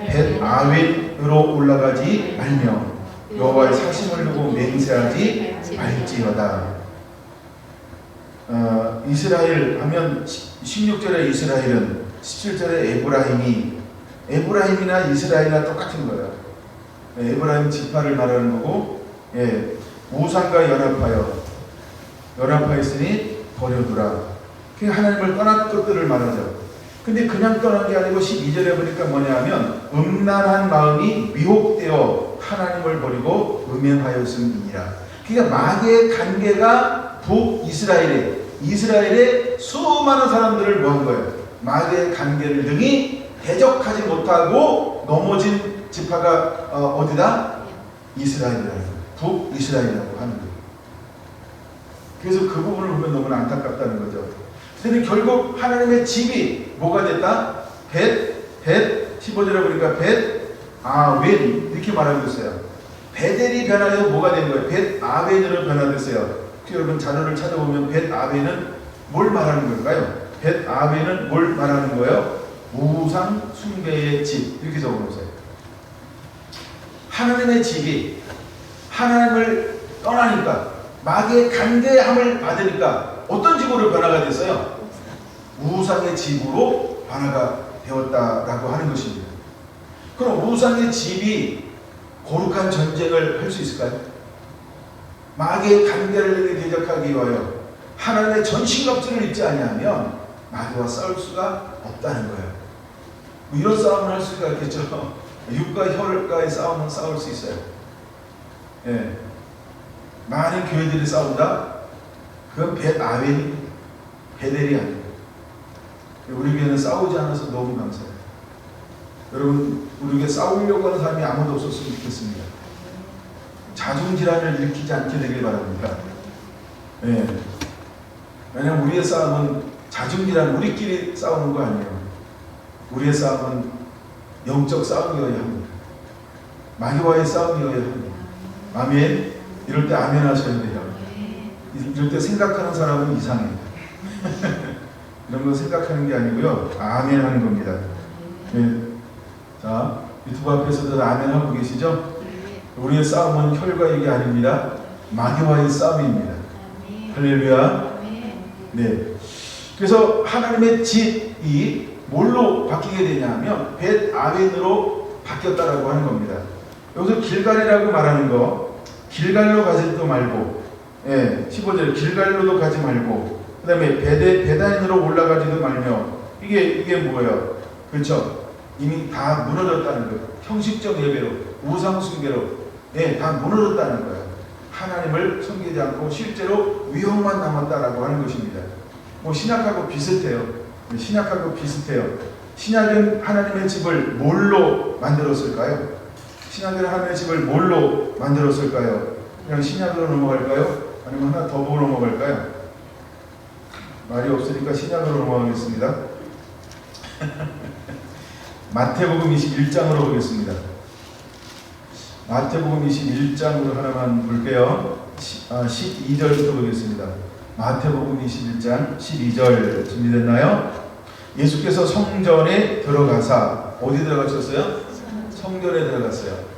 벳 아웬으로 올라가지 말며 여호와의 사심을 두고 맹세하지 말지어다. 이스라엘 하면 16절의 이스라엘은 17절의 에브라임이나 이스라엘이나 똑같은 거예요. 에브라임 지파를 말하는 거고, 우상과 연합하였으니 버려두라. 그 하나님을 떠난 것들을 말하죠. 근데 그냥 떠난 게 아니고 12절에 보니까 뭐냐 하면 음란한 마음이 미혹되어 하나님을 버리고 음행하였음이니라. 그러니까 마귀의 관계가 이스라엘의 수많은 사람들을 뭐 한 거예요? 마귀의 관계를 등이 대적하지 못하고 넘어진 지파가 어디다? 이스라엘이라는 거예요. 북이스라엘이라고 하는 거예요. 그래서 그 부분을 보면 너무나 안타깝다는 거죠. 근데 결국 하나님의 집이 뭐가 됐다? 15절에 보니까 벳아웬 이렇게 말하고 있어요. 베델이 변화해서 뭐가 된 거예요? 벳아웬으로 변화됐어요. 여러분 자료를 찾아보면 벳아웬은 뭘 말하는 걸까요? 벳아웬은 뭘 말하는 거예요? 우상 숭배의 집 이렇게 적어놓으세요. 하나님의 집이 하나님을 떠나니까 마귀의 간계함을 받으니까 어떤 집으로 변화가 됐어요? 우상의 집으로 변화가 되었다라고 하는 것입니다. 그럼 우상의 집이 거룩한 전쟁을 할 수 있을까요? 마귀의 간계를 대적하기 위하여 하나님의 전신갑주를 입지 아니하면 마귀와 싸울 수가 없다는 거예요. 뭐 이런 싸움을 할 수가 있겠죠. 육과 혈과의 싸움은 싸울 수 있어요. 많은 교회들이 싸운다? 그건 벳아웬이 베델이 아니에요. 우리 교회는 싸우지 않아서 너무 감사해요. 여러분, 우리 교회 싸우려고 하는 사람이 아무도 없었으면 좋겠습니다. 자중질환을 일으키지 않게 되길 바랍니다. 왜냐하면 우리의 싸움은 자중질환, 우리끼리 싸우는 거 아니에요. 우리의 싸움은 영적 싸움이어야 합니다. 마귀와의 싸움이어야 합니다. 아멘. 이럴 때 아멘 하셔야 돼요. 이럴 때 생각하는 사람은 이상해요. 이런 거 생각하는 게 아니고요. 아멘 하는 겁니다. 자, 유튜브 앞에서도 아멘 하고 계시죠? 우리의 싸움은 혈과 육이 아닙니다. 마귀와의 싸움입니다. 할렐루야. 네. 그래서 하나님의 집이 뭘로 바뀌게 되냐면 벳아웬으로 바뀌었다라고 하는 겁니다. 여기서 길갈이라고 말하는 거, 길갈로 가지도 말고, 15절 길갈로도 가지 말고, 그 다음에 베다인으로 올라가지도 말며, 이게 뭐예요? 그렇죠? 이미 다 무너졌다는 거예요. 형식적 예배로, 우상 숭배로, 다 무너졌다는 거예요. 하나님을 섬기지 않고 실제로 위험만 남았다라고 하는 것입니다. 뭐 신약하고 비슷해요. 신약은 하나님의 집을 뭘로 만들었을까요? 신약은 하나님의 집을 뭘로 만들었을까요? 그냥 신약으로 넘어갈까요? 아니면 하나 더 보고 넘어갈까요? 말이 없으니까 신약으로 넘어가겠습니다. 마태복음 21장으로 보겠습니다. 마태복음 21장으로 하나만 볼게요. 12절부터 보겠습니다. 마태복음 21장 12절 준비됐나요? 예수께서 성전에 들어가사, 어디 들어가셨어요? 성전에 들어갔어요.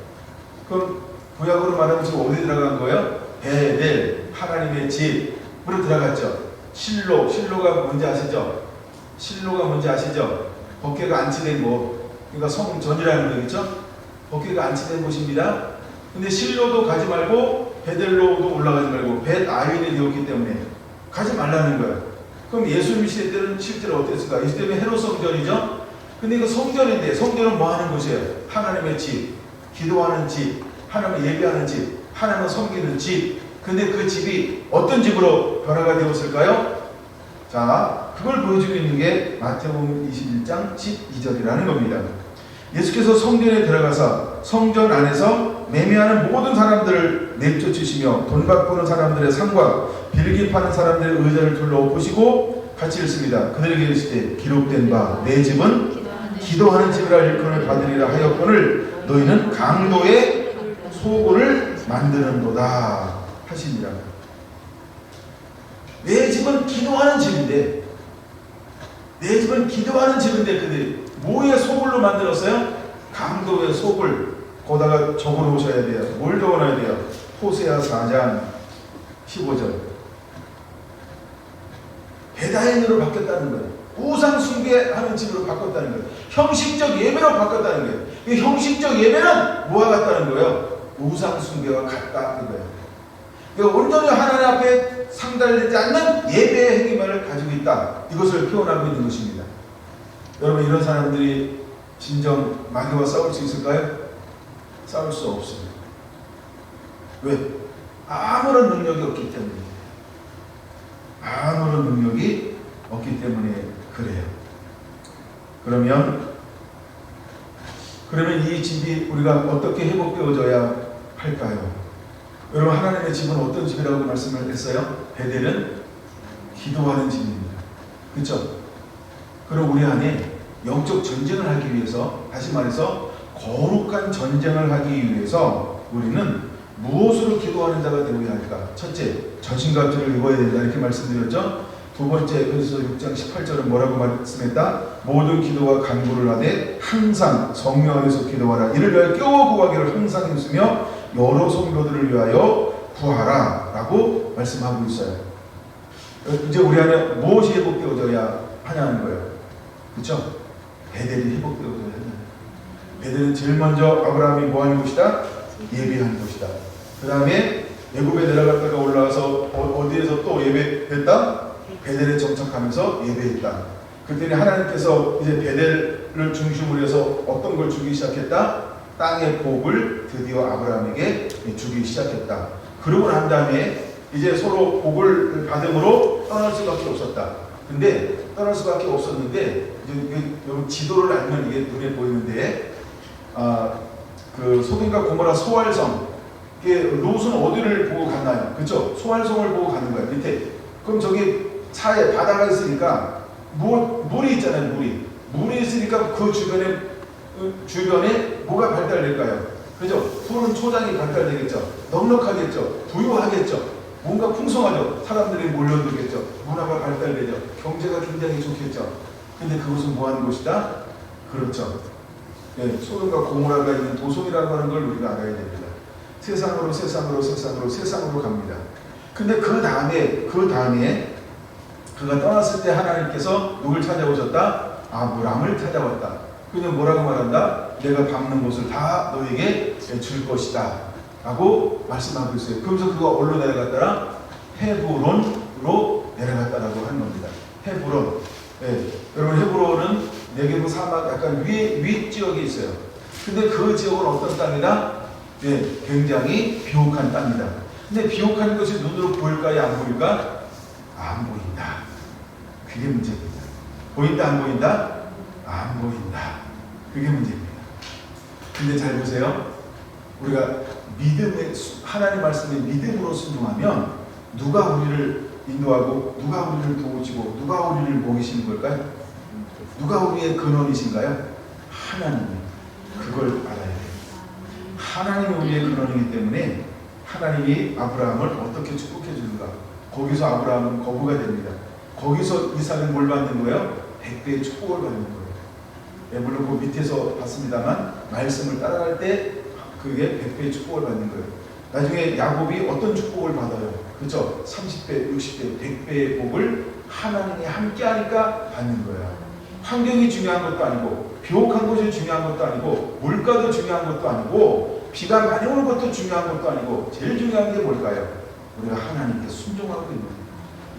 그럼 구약으로 말하면 지금 어디 들어간 거예요? 베델, 하나님의 집으로 들어갔죠. 실로가 뭔지 아시죠? 실로가 뭔지 아시죠? 법궤가 안치된 곳, 그러니까 성전이라는 거겠죠? 법궤가 안치된 곳입니다. 근데 실로도 가지 말고 베델로도 올라가지 말고 벳아웬이 되었기 때문에 가지 말라는 거예요. 그럼 예수님 시대 때는 실제로 어땠을까? 이 시대는 헤롯 성전이죠? 근데 이거 성전인데, 성전은 뭐 하는 곳이에요? 하나님의 집, 기도하는 집, 하나님을 예배하는 집, 하나님을 섬기는 집. 근데 그 집이 어떤 집으로 변화가 되었을까요? 자, 그걸 보여주고 있는 게 마태복음 21장 12절이라는 겁니다. 예수께서 성전에 들어가서 성전 안에서 매매하는 모든 사람들을 내쫓으시며 돈 바꾸는 사람들의 상과 빌기 파는 사람들의 의자를 둘러 엎으시고 같이 읽습니다. 그들에게 이르시되 기록된 바 내 집은 기도하는 집이라 일컬음을 받으리라 하였거늘 너희는 강도의 소굴을 만드는도다 하십니다. 내 집은 기도하는 집인데 내 집은 기도하는 집인데 그들이 뭐의 소굴로 만들었어요? 강도의 소굴. 거기다가 적어놓으셔야 돼요. 뭘 적어놔야 돼요? 호세아 4장 15절. 베다인으로 바뀌었다는 거예요. 우상 숭배하는 집으로 바꿨다는 거예요. 형식적 예배로 바꿨다는 거예요. 이 형식적 예배는 뭐와 같다는 거예요? 우상 숭배와 같다 이거예요. 그러니까 온전히 하나님 앞에 상달되지 않는 예배의 행위만을 가지고 있다. 이것을 표현하고 있는 것입니다. 여러분, 이런 사람들이 진정 마귀와 싸울 수 있을까요? 싸울 수 없습니다. 왜? 아무런 능력이 없기 때문에. 아무런 능력이 없기 때문에 그래요. 그러면 이 집이 우리가 어떻게 회복되어져야 할까요? 여러분, 하나님의 집은 어떤 집이라고 말씀을 했어요? 베델은 기도하는 집입니다. 그렇죠? 그럼 우리 안에 영적 전쟁을 하기 위해서, 다시 말해서 거룩한 전쟁을 하기 위해서 우리는 무엇으로 기도하는 자가 되어야 할까? 첫째, 전신갑주를 입어야 된다 이렇게 말씀드렸죠. 두 번째, 에베소서 6장 18절은 뭐라고 말씀했다? 모든 기도와 간구를 하되 항상 성령 안에서 기도하라. 이를 위하여 깨워 구하기를 항상 힘쓰며 여러 성도들을 위하여 구하라 라고 말씀하고 있어요. 이제 우리 안에 무엇이 회복되어져야 하냐는 거예요. 그렇죠? 베델이 회복되어져야 하냐. 베델은 제일 먼저 아브라함이 뭐하는 곳이다? 예배하는 곳이다. 그 다음에 애굽에 내려갔다가 올라와서 어디에서 또 예배했다? 베델에 정착하면서 예배했다. 그랬더니 하나님께서 이제 베델을 중심으로 해서 어떤 걸 주기 시작했다? 땅의 복을 드디어 아브라함에게 주기 시작했다. 그러고 난 다음에 이제 서로 복을 받음으로 떠날 수밖에 없었다. 근데 떠날 수밖에 없었는데 이제 여러분 지도를 알면 이게 눈에 보이는데 그 소돔과 고모라 소활성, 롯은 어디를 보고 갔나요? 그렇죠? 소활성을 보고 가는 거예요. 밑에. 그럼 저기 차에 바다가 있으니까 물이 있잖아요. 물이 있으니까 그 주변에 뭐가 발달될까요? 그죠? 푸른 초장이 발달되겠죠. 넉넉하겠죠. 부유하겠죠. 뭔가 풍성하죠. 사람들이 몰려들겠죠. 문화가 발달되죠. 경제가 굉장히 좋겠죠. 근데 그것은 뭐 하는 곳이다? 그렇죠. 네, 소돔과 고모라가 있는 도성이라고 하는 걸 우리가 알아야 됩니다. 세상으로 갑니다. 근데 그 다음에 그가 떠났을 때 하나님께서 누굴 찾아오셨다? 아브람을 찾아왔다. 그는 뭐라고 말한다? 내가 밟는 곳을 다 너에게 줄 것이다 라고 말씀하고 있어요. 그러면서 그가 어디로 내려갔더라? 헤브론으로 내려갔다라고 하는 겁니다. 헤브론. 네. 여러분, 헤브론은 네게브 사막 약간 윗지역에 있어요. 근데 그 지역은 어떤 땅이다? 네, 굉장히 비옥한 땅이다. 근데 비옥한 것이 눈으로 보일까요? 안 보일까? 안 보인다. 그게 문제입니다. 보인다, 안 보인다? 안 보인다. 그게 문제입니다. 근데 잘 보세요. 우리가 하나님 말씀에 믿음으로 순종하면 누가 우리를 인도하고 누가 우리를 도우시고 누가 우리를 먹이시는 걸까요? 누가 우리의 근원이신가요? 하나님이. 그걸 알아야 돼요. 하나님이 우리의 근원이기 때문에 하나님이 아브라함을 어떻게 축복해 주는가? 거기서 아브라함은 거부가 됩니다. 거기서 이삭은 뭘 받는 거예요? 100배의 축복을 받는 거예요. 예, 물론 그 밑에서 봤습니다만 말씀을 따라갈 때 그게 100배의 축복을 받는 거예요. 나중에 야곱이 어떤 축복을 받아요? 그렇죠? 30배, 60배, 100배의 복을 하나님이 함께하니까 받는 거예요. 환경이 중요한 것도 아니고 비옥한 곳이 중요한 것도 아니고 물가도 중요한 것도 아니고 비가 많이 오는 것도 중요한 것도 아니고 제일 중요한 게 뭘까요? 우리가 하나님께 순종하고 있는 거예요.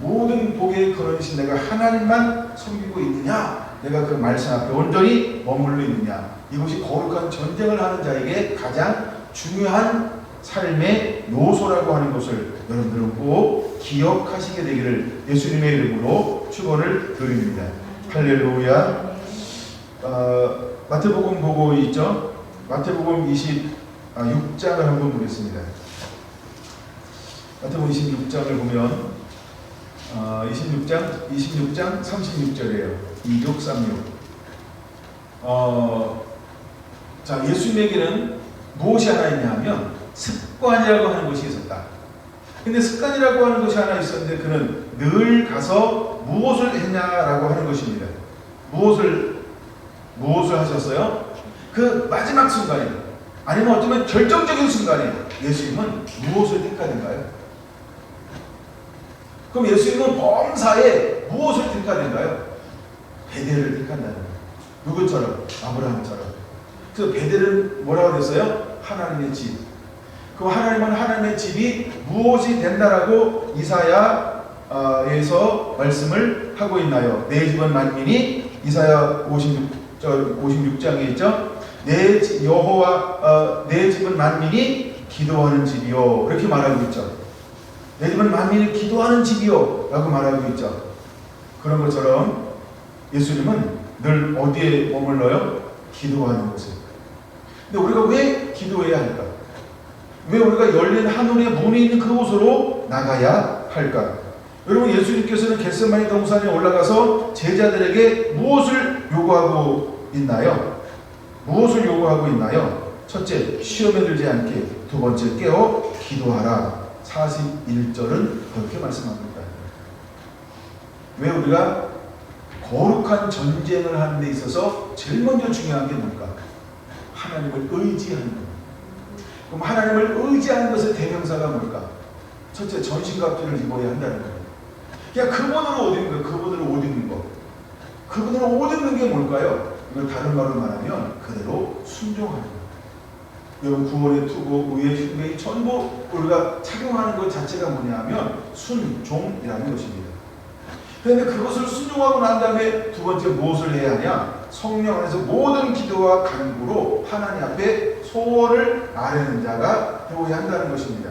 모든 복의 근원이신 내가 하나님만 섬기고 있느냐, 내가 그 말씀 앞에 온전히 머물러 있느냐, 이것이 거룩한 전쟁을 하는 자에게 가장 중요한 삶의 요소라고 하는 것을 여러분들은 꼭 기억하시게 되기를 예수님의 이름으로 축원을 드립니다. 할렐루야. 마태복음 보고 있죠? 마태복음 26장을 한번 보겠습니다. 마태복음 26장을 보면 26장 36절이에요. 2636. 자, 예수님에게는 무엇이 하나 있냐 하면 습관이라고 하는 것이 있었다. 근데 습관이라고 하는 것이 하나 있었는데 그는 늘 가서 무엇을 했냐라고 하는 것입니다. 무엇을 하셨어요? 그 마지막 순간에, 아니면 어쩌면 결정적인 순간에 예수님은 무엇을 택하는가요? 그럼 예수님은 범사에 무엇을 택하는가요? 베델을 택한다는 거예요. 누구처럼? 아브라함처럼. 그래서 베델은 뭐라고 그랬어요? 하나님의 집. 그럼 하나님은 하나님의 집이 무엇이 된다라고 이사야에서 말씀을 하고 있나요? 내 집은 만민이, 이사야 56장에 있죠. 내 집은 만민이 기도하는 집이요, 그렇게 말하고 있죠. 내 집은 만민이 기도하는 집이요 라고 말하고 있죠. 그런 것처럼 예수님은 늘 어디에 머물러요? 기도하는 곳에. 근데 우리가 왜 기도해야 할까? 왜 우리가 열린 하늘의 문이 있는 그곳으로 나가야 할까? 여러분, 예수님께서는 겟세마네 동산에 올라가서 제자들에게 무엇을 요구하고 있나요? 무엇을 요구하고 있나요? 첫째, 시험에 들지 않게. 두 번째, 깨어 기도하라. 41절은 그렇게 말씀합니다. 왜 우리가 거룩한 전쟁을 하는 데 있어서 제일 먼저 중요한 게 뭘까? 하나님을 의지하는 것. 그럼 하나님을 의지하는 것의 대명사가 뭘까? 첫째, 전신갑주를 입어야 한다는 거예요. 그냥 그분으로 옷 입는 거예요. 그분으로 옷 입는 거. 그분으로 옷 입는 게 뭘까요? 이걸 다른 말로 말하면 그대로 순종하는 거예요. 여러분, 구원의 투구, 의의 흉배이 전부 우리가 착용하는 것 자체가 뭐냐면 순종이라는 것입니다. 그런데 그것을 순종하고 난 다음에 두 번째 무엇을 해야 하냐? 성령 안에서 모든 기도와 간구로 하나님 앞에 소원을 아뢰는 자가 되어야 한다는 것입니다.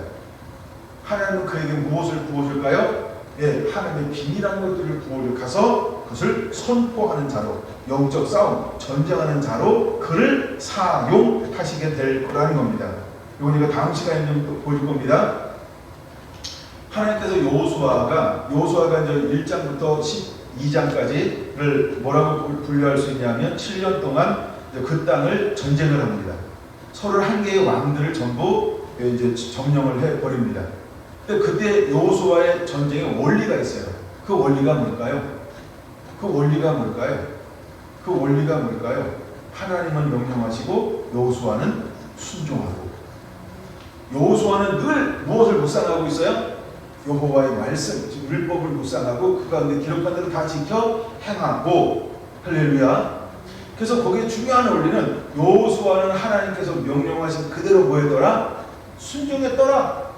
하나님은 그에게 무엇을 부어줄까요? 예, 하나님의 비밀한 것들을 부어줘서 그것을 선포하는 자로, 영적 싸움, 전쟁하는 자로 그를 사용하시게 될 거라는 겁니다. 이건 이거 다음 시간에 좀 보여줄 겁니다. 하나님께서 여호수아가 이제 1장부터 12장까지를 뭐라고 분류할 수 있냐면 7년 동안 그 땅을 전쟁을 합니다. 31개의 왕들을 전부 이제 점령을 해버립니다. 근데 그때 여호수아의 전쟁에 원리가 있어요. 그 원리가 뭘까요? 하나님은 명령하시고 여호수아는 순종하고. 여호수아는 늘 무엇을 묵상하고 있어요? 여호와의 말씀, 율법을 묵상하고 그 가운데 기록한 대로 다 지켜 행하고. 할렐루야. 그래서 거기에 중요한 원리는 여호수아는 하나님께서 명령하신 그대로 뭐 했더라? 순종했더라.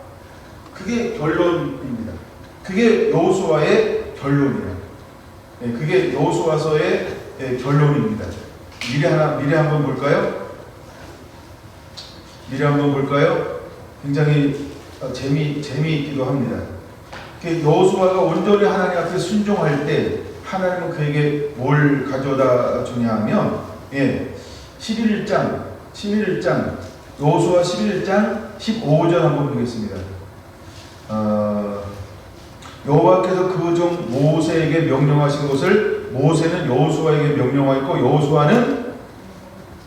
그게 결론입니다. 그게 여호수아의 결론이에요. 네, 그게 여호수아서의 결론입니다. 미래 한번 볼까요? 굉장히 재미있기도 합니다. 여호수아가 온전히 하나님 앞에 순종할 때 하나님은 그에게 뭘 가져다 주냐면 11장 여호수아 11장 15절 한번 보겠습니다. 여호와께서 그 종 모세에게 명령하신 것을 모세는 여호수아에게 명령하였고 여호수아는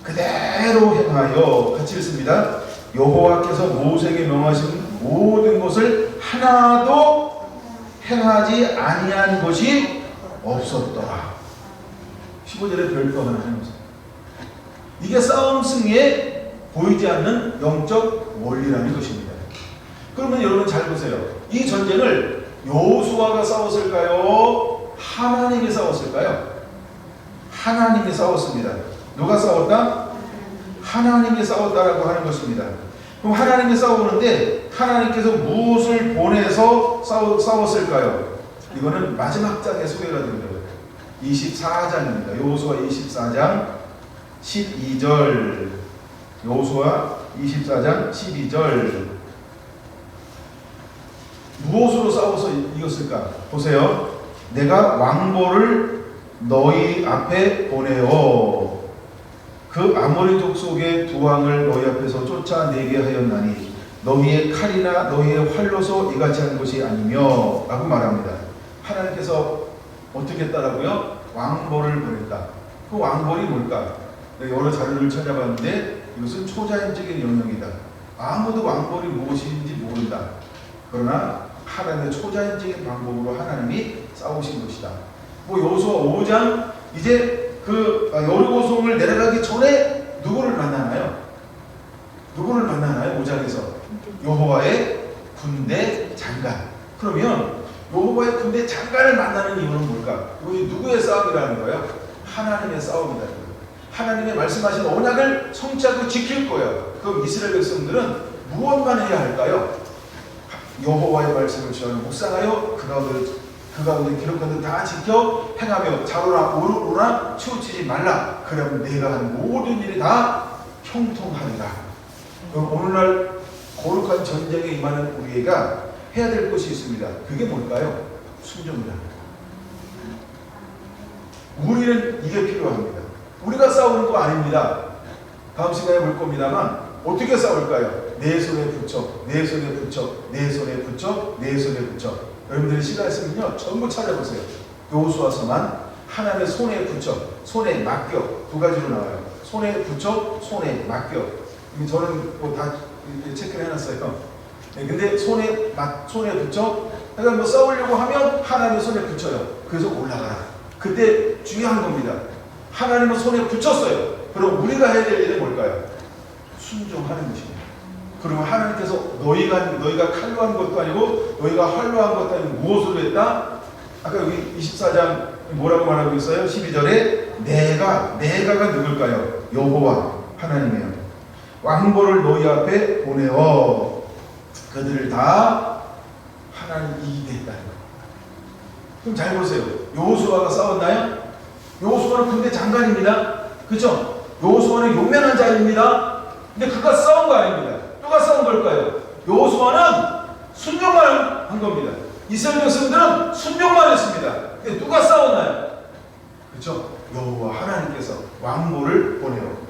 그대로 행하여. 같이 읽습니다. 여호와께서 모세에게 명하신 모든 것을 하나도 행하지 아니한 것이 없었더라. 15절에 별표 하나 해놓으세요. 이게 싸움 승리에 보이지 않는 영적 원리라는 것입니다. 그러면 여러분 잘 보세요. 이 전쟁을 여호수아가 싸웠을까요? 하나님이 싸웠을까요? 하나님이 싸웠습니다. 누가 싸웠다? 하나님이 싸웠다라고 하는 것입니다. 그럼 하나님이 싸우는데 하나님께서 무엇을 보내서 싸웠을까요? 이거는 마지막 장에 소개가 됩니다. 24장입니다. 여호수아 24장 12절. 여호수아 24장 12절. 무엇으로 싸워서 이겼을까? 보세요. 내가 왕보를 너희 앞에 보내어 그 아모리 족속의 두 왕을 너희 앞에서 쫓아내게 하였나니 너희의 칼이나 너희의 활로서 이같이 한 것이 아니며 라고 말합니다. 하나님께서 어떻게 했다라고요? 왕보를 보냈다. 그 왕보이 뭘까? 여러 자료를 찾아봤는데 이것은 초자연적인 영역이다. 아무도 왕보이 무엇인지 모른다. 그러나 하나님의 초자연적인 방법으로 하나님이 싸우신 것이다. 여호수아 5장 이제 그 여리고성을 내려가기 전에 누구를 만나나요? 누구를 만나나요? 5장에서 여호와의 군대 장관. 그러면 여호와의 군대 장관을 만나는 이유는 뭘까? 이게 누구의 싸움이라는 거예요? 하나님의 싸움이라는 거예요. 하나님의 말씀하신 언약을 성취하고 지킬 거예요. 그럼 이스라엘 백성들은 무엇만 해야 할까요? 여호와의 말씀을 지하며 묵상하여 그 가운데 기록한 다 지켜 행하며 좌로나 우로나 치우치지 말라. 그러면 내가 한 모든 일이 다 형통하리라. 그럼 오늘날 거룩한 전쟁에 임하는 우리가 해야 될 것이 있습니다. 그게 뭘까요? 순종이다. 우리는 이게 필요합니다. 우리가 싸우는 거 아닙니다. 다음 시간에 볼 겁니다만 어떻게 싸울까요? 내 손에 붙여, 내 손에 붙여, 내 손에 붙여, 내 손에 붙여. 여러분들이 시간 있으면요 전부 찾아보세요. 여호수아서만 하나님의 손에 붙여, 손에 맡겨. 두 가지로 나와요. 손에 붙여, 손에 맡겨. 저는 뭐 다 체크를 해놨어요. 근데 손에 붙여, 그러니까 뭐 싸우려고 하면 하나님의 손에 붙여요. 그래서 올라가라. 그때 중요한 겁니다. 하나님은 손에 붙였어요. 그럼 우리가 해야 될 일은 뭘까요? 순종하는 것입니다. 그러면 하나님께서 너희가 칼로 한 것도 아니고 너희가 활로 한 것도 아니고 무엇으로 했다? 아까 여기 24장 뭐라고 말하고 있어요? 12절에 내가가 누굴까요? 여호와 하나님이에요. 왕보를 너희 앞에 보내어 그들을 다 하나님 이기게 했다는 거예요. 그럼 잘 보세요. 여호수아가 싸웠나요? 여호수아는 군대 장관입니다. 그렇죠? 여호수아는 용맹한 자입니다. 근데 그가 싸운 거 아닙니다. 누가 싸운 걸까요? 여호수아는 순종만 한 겁니다. 이스라엘 백성들은 순종만 했습니다. 근데 누가 싸웠나요? 그렇죠? 여호와 하나님께서 왕보를 보내요.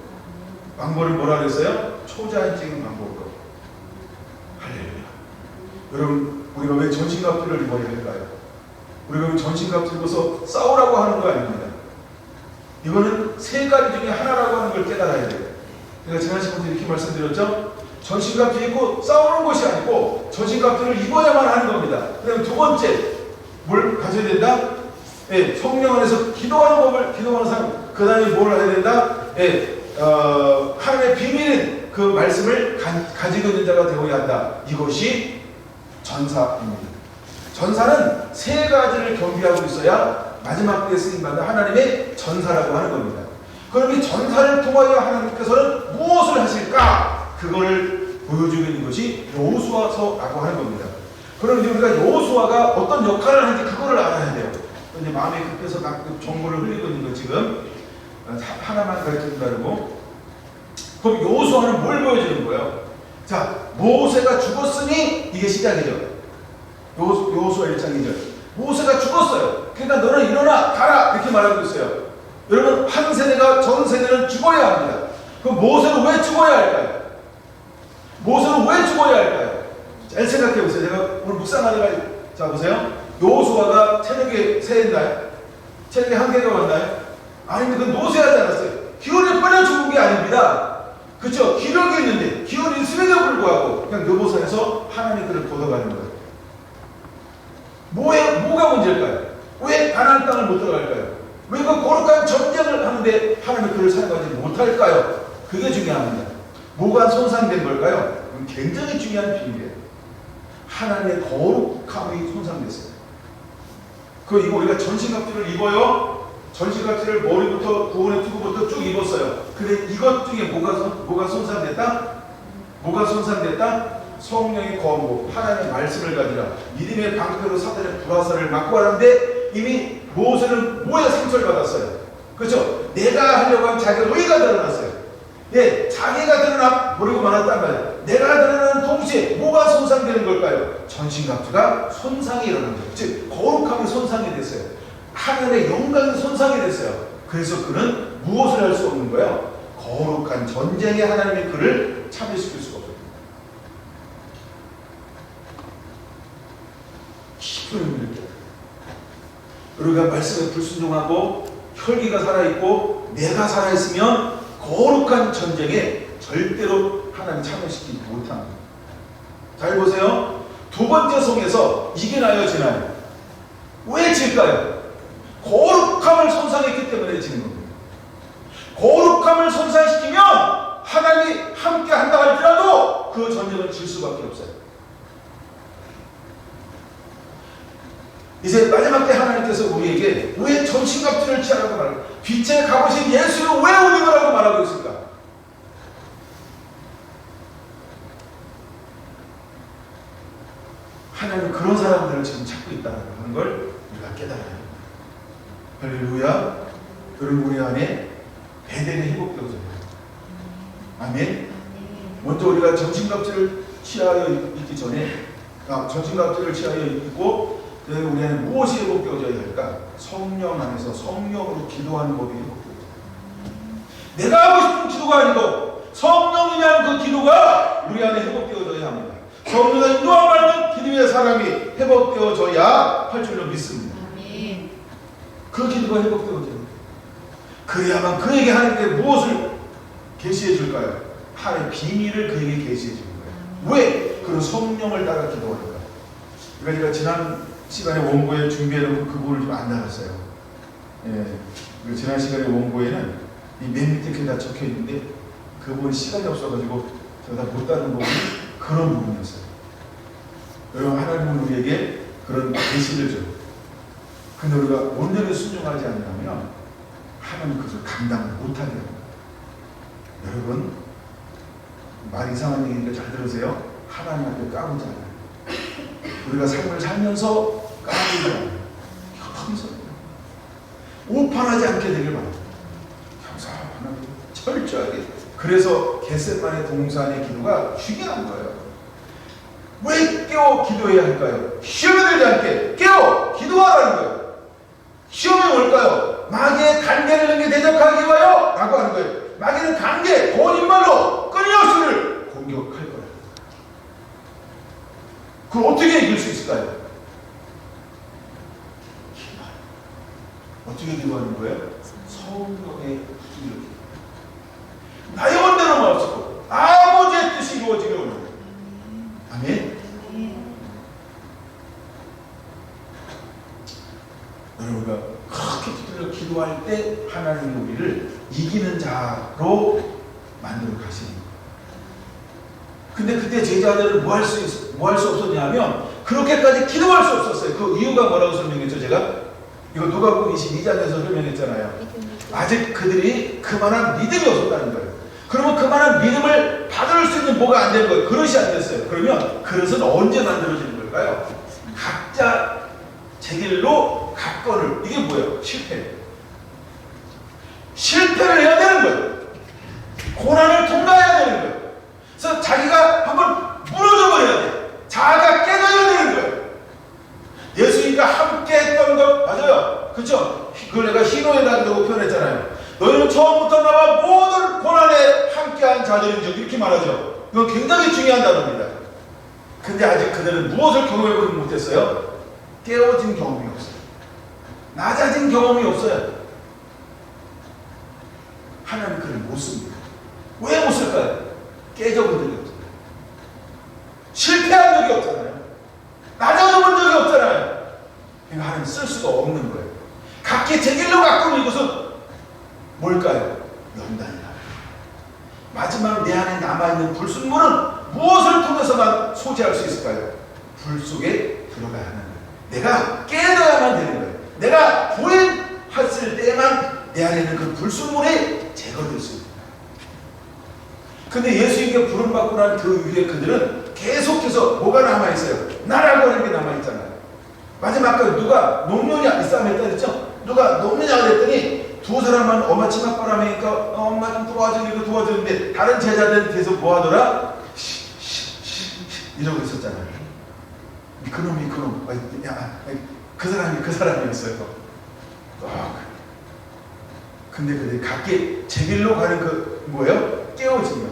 왕보를 뭐라 그랬어요? 초자에 찍은 왕보로. 할렐루야. 여러분, 우리가 왜 전신갑주를 입어야 할까요? 우리가 왜 전신갑주를 입어서 싸우라고 하는 거 아닙니다. 이거는 세 가지 중에 하나라고 하는 걸 깨달아야 돼요. 제가 지난 시간에 이렇게 말씀드렸죠? 전신갑주 입고 싸우는 것이 아니고 전신갑주를 입어야만 하는 겁니다. 그 다음에 두 번째, 뭘 가져야 된다? 예, 성령 안에서 기도하는 법을, 기도하는 사람, 그 다음에 뭘 해야 된다? 예, 하나님의 비밀인 그 말씀을 가지고 있는 자가 되어야 한다. 이것이 전사입니다. 전사는 세 가지를 겸비하고 있어야 마지막 때에 쓰임받는 하나님의 전사라고 하는 겁니다. 그럼 이 전사를 통하여 하나님께서는 무엇을 하실까? 그거를 보여주고 있는 것이 여호수아서라고 하는 겁니다. 그럼 이제 우리가 여호수아가 어떤 역할을 하는지 그거를 알아야 돼요. 이제 마음이 급해서 정보를 흘리고 있는 거 지금 하나만 가르쳐준다고. 그럼 여호수아는 뭘 보여주는 거예요? 자, 모세가 죽었으니 이게 시작이죠. 여호수아 1장 2절. 모세가 죽었어요. 그러니까 너는 일어나 가라 이렇게 말하고 있어요. 여러분, 한 세대가 전 세대는 죽어야 합니다. 그럼 모세는 왜 죽어야 할까요? 모세는 왜 죽어야 할까요? 잘 생각해 보세요. 제가 오늘 묵상하다가, 자 보세요. 여호수아가 체력이 세했나요? 체력이 한계가 왔나요? 아닙니다. 그건 노쇠하지 않았어요. 기운이 빠져 죽은 게 아닙니다. 그렇죠? 기력이 있는데 기운이 있음에도 불구하고 그냥 여호수아에서 하나님이 그를 걷어가는 거예요. 뭐가 문제일까요? 왜 가나안 땅을 못 들어갈까요? 왜 그 거룩한 전쟁을 하는데 하나님이 그를 사용하지 못할까요? 그게 중요합니다. 뭐가 손상된 걸까요? 굉장히 중요한 비밀이에요. 하나님의 거룩함이 손상됐어요. 이거 우리가 전신갑주를 입어요. 전신갑주를 머리부터 구원의 투구부터 쭉 입었어요. 근데 이것 중에 뭐가 손상됐다? 뭐가 손상됐다? 성령의 거부, 하나님의 말씀을 가지라. 믿음의 방패로 사단의 불화살을 막고 하는데 이미 모세는 뭐에 상처를 받았어요? 그렇죠? 내가 하려고 한 자기 의가 드러났어요. 예, 자기가 드러나 버리고 말았단 말이에요. 내가 드러나는 동시에 뭐가 손상되는 걸까요? 전신갑주가 손상이 일어난 거예요. 즉 거룩함이 손상이 됐어요. 하나님의 영광이 손상이 됐어요. 그래서 그는 무엇을 할 수 없는 거예요? 거룩한 전쟁에 하나님이 그를 참여시킬 수가 없어요. 깊은 의미를 껴요. 우리가 말씀에 불순종하고 혈기가 살아있고 내가 살아있으면 거룩한 전쟁에 절대로 하나님 참여시키지 못합니다. 잘 보세요. 두 번째 성에서 이기나요 지나요? 왜 질까요? 거룩함을 손상했기 때문에 지는 겁니다. 사람을 손상시키면 하나님이 함께 한다 할지라도 그 전쟁은 질 수밖에 없어요. 이제 마지막 때 하나님께서 우리에게 왜 전신갑주를 취하라고 말하고 빛의 갑오신 예수를 왜 우리라고 말하고 있을까? 하나님은 그런 사람들을 지금 찾고 있다는 걸 우리가 깨달아요. 할렐루야. 여러분, 우리 안에 베델이 회복되어져요. 아멘. 먼저 우리가 전신갑주를 취하여 있기 전에 전신갑주를 취하여 있고 우리 안에 무엇이 회복되어져야 할까? 성령 안에서 성령으로 기도하는 법이 회복되어져요. 내가 하고 싶은 기도가 아니고 성령님이 하는 그 기도가 우리 안에 회복되어져야 합니다. 성령과 인도함받는 기도의 사람이 회복되어져야 할 줄로 믿습니다. 아멘. 그 기도가 회복되어져야 돼요. 그래야만 그에게 하나님께 무엇을 계시해 줄까요? 하나님의 비밀을 그에게 계시해 주는 거예요. 왜? 그런 성령을 따라 기도하니까. 그러니까 지난 시간에 원고에 준비해놓은 그 부분을 좀 안 나눴어요. 예, 지난 시간에 원고에는 이 맨 밑에 다 적혀 있는데 그 부분이 시간이 없어가지고 제가 다 못 따는 부분이 그런 부분이었어요. 여러분, 하나님은 우리에게 그런 계시를 줘요. 근데 우리가 온전히 순종하지 않으면 하나님 그것을 감당을 못하게 합니다. 여러분, 말 이상한 얘기니까 잘 들으세요. 하나님 앞에 까부지 않아요. 우리가 삶을 살면서 까부지 않아요. 평소 오판하지 않게 되길 바랍니다. 겸손하게 철저하게. 그래서 겟세마네 동산의 기도가 중요한 거예요. 왜 깨워 기도해야 할까요? 시험에 들지 않게 깨워 기도하라는 거예요. 시험이 뭘까요? 마귀의 간계를 능히 대적하기 위하여 라고 하는 거예요. 마귀는 간계, 본인말로 끊임없이 우리를 공격할 거예요. 그걸 어떻게 이길 수 있을까요? 기도하는 거예요. 어떻게 기도하는 거예요? 성령의 기도. 나의 원대로 마시고 아버지의 뜻이 이루어지게 오는 거예요. 아멘. 우리가 그렇게 붙들려 기도할 때 하나님이 우리를 이기는 자로 만들어 가시는 거예요. 근데 그때 제자들은 뭐 할 수 없었냐면 그렇게까지 기도할 수 없었어요. 그 이유가 뭐라고 설명했죠? 제가 이거 누가복음 22장에서 설명했잖아요. 아직 그들이 그만한 믿음이 없었다는 거예요. 그러면 그만한 믿음을 받을 수 있는 뭐가 안 되는 거예요? 그릇이 안 됐어요. 그러면 그릇은 언제 만들어지는 걸까요? 각자 제 길로 각건을. 이게 뭐예요? 실패를 해야 되는 거예요. 고난을 통과해야 되는 거예요. 그래서 자기가 한번 무너져 버려야 돼. 자아가 깨져야 되는 거예요. 예수님과 함께 했던 것 맞아요. 그렇죠? 그걸 내가 희노애락이라고 표현했잖아요. 너희는 처음부터 나와 모든 고난에 함께한 자들인 줄 이렇게 말하죠. 이건 굉장히 중요한 단어입니다. 근데 아직 그들은 무엇을 경험해보지 못했어요? 깨어진 경험이 없어요. 낮아진 경험이 없어요. 하나님 그를 못 씁니다. 왜 못 쓸까요? 깨져본 적이 없어요. 실패한 적이 없잖아요. 낮아져 본 적이 없잖아요. 그러니까 하나님 쓸 수가 없는 거예요. 각기 제 길로 가꾸는 이것은 뭘까요? 연단이다. 마지막 내 안에 남아있는 불순물은 무엇을 통해서만 소지할 수 있을까요? 불 속에 들어가야 하는 거예요. 내가 깨달아야만 되는 거예요. 내가 부인했을 때만 내 안에 있는 그 불순물이 제거될 수 있습니다. 근데 예수님께 부름받고 난 그 이후에 그들은 계속해서 뭐가 남아있어요? 나라고 하는 게 남아있잖아요. 마지막 누가 녹느냐 이 싸움 했다 그랬죠? 누가 녹느냐 그랬더니 두 사람만 엄마 치맛바람이니까 엄마 좀 도와줘 이거 도와주는데 다른 제자들은 계속 뭐하더라? 이러고 있었잖아요. 그놈 야, 그 사람이었어요. 근데 그들이 각기 제 길로 가는 그 뭐예요? 깨어지며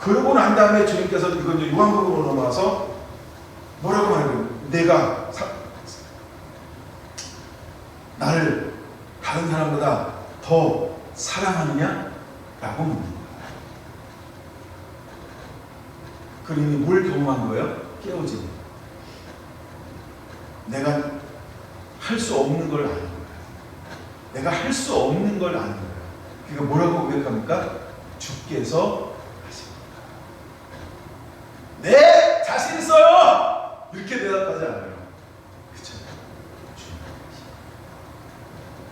그러고 난 다음에 주님께서 이건 요한복음으로 넘어와서 뭐라고 말해요? 내가 나를 다른 사람보다 더 사랑하느냐? 라고 묻는 거예요. 그러니 뭘 경험한 거예요? 깨어짐. 내가 할 수 없는 걸 아는 거예요. 내가 할 수 없는 걸 아는 거예요. 그러니까 뭐라고 고백합니까? 주께서 하십니다. 네, 자신 있어요. 이렇게 대답하지 않아요. 그쵸?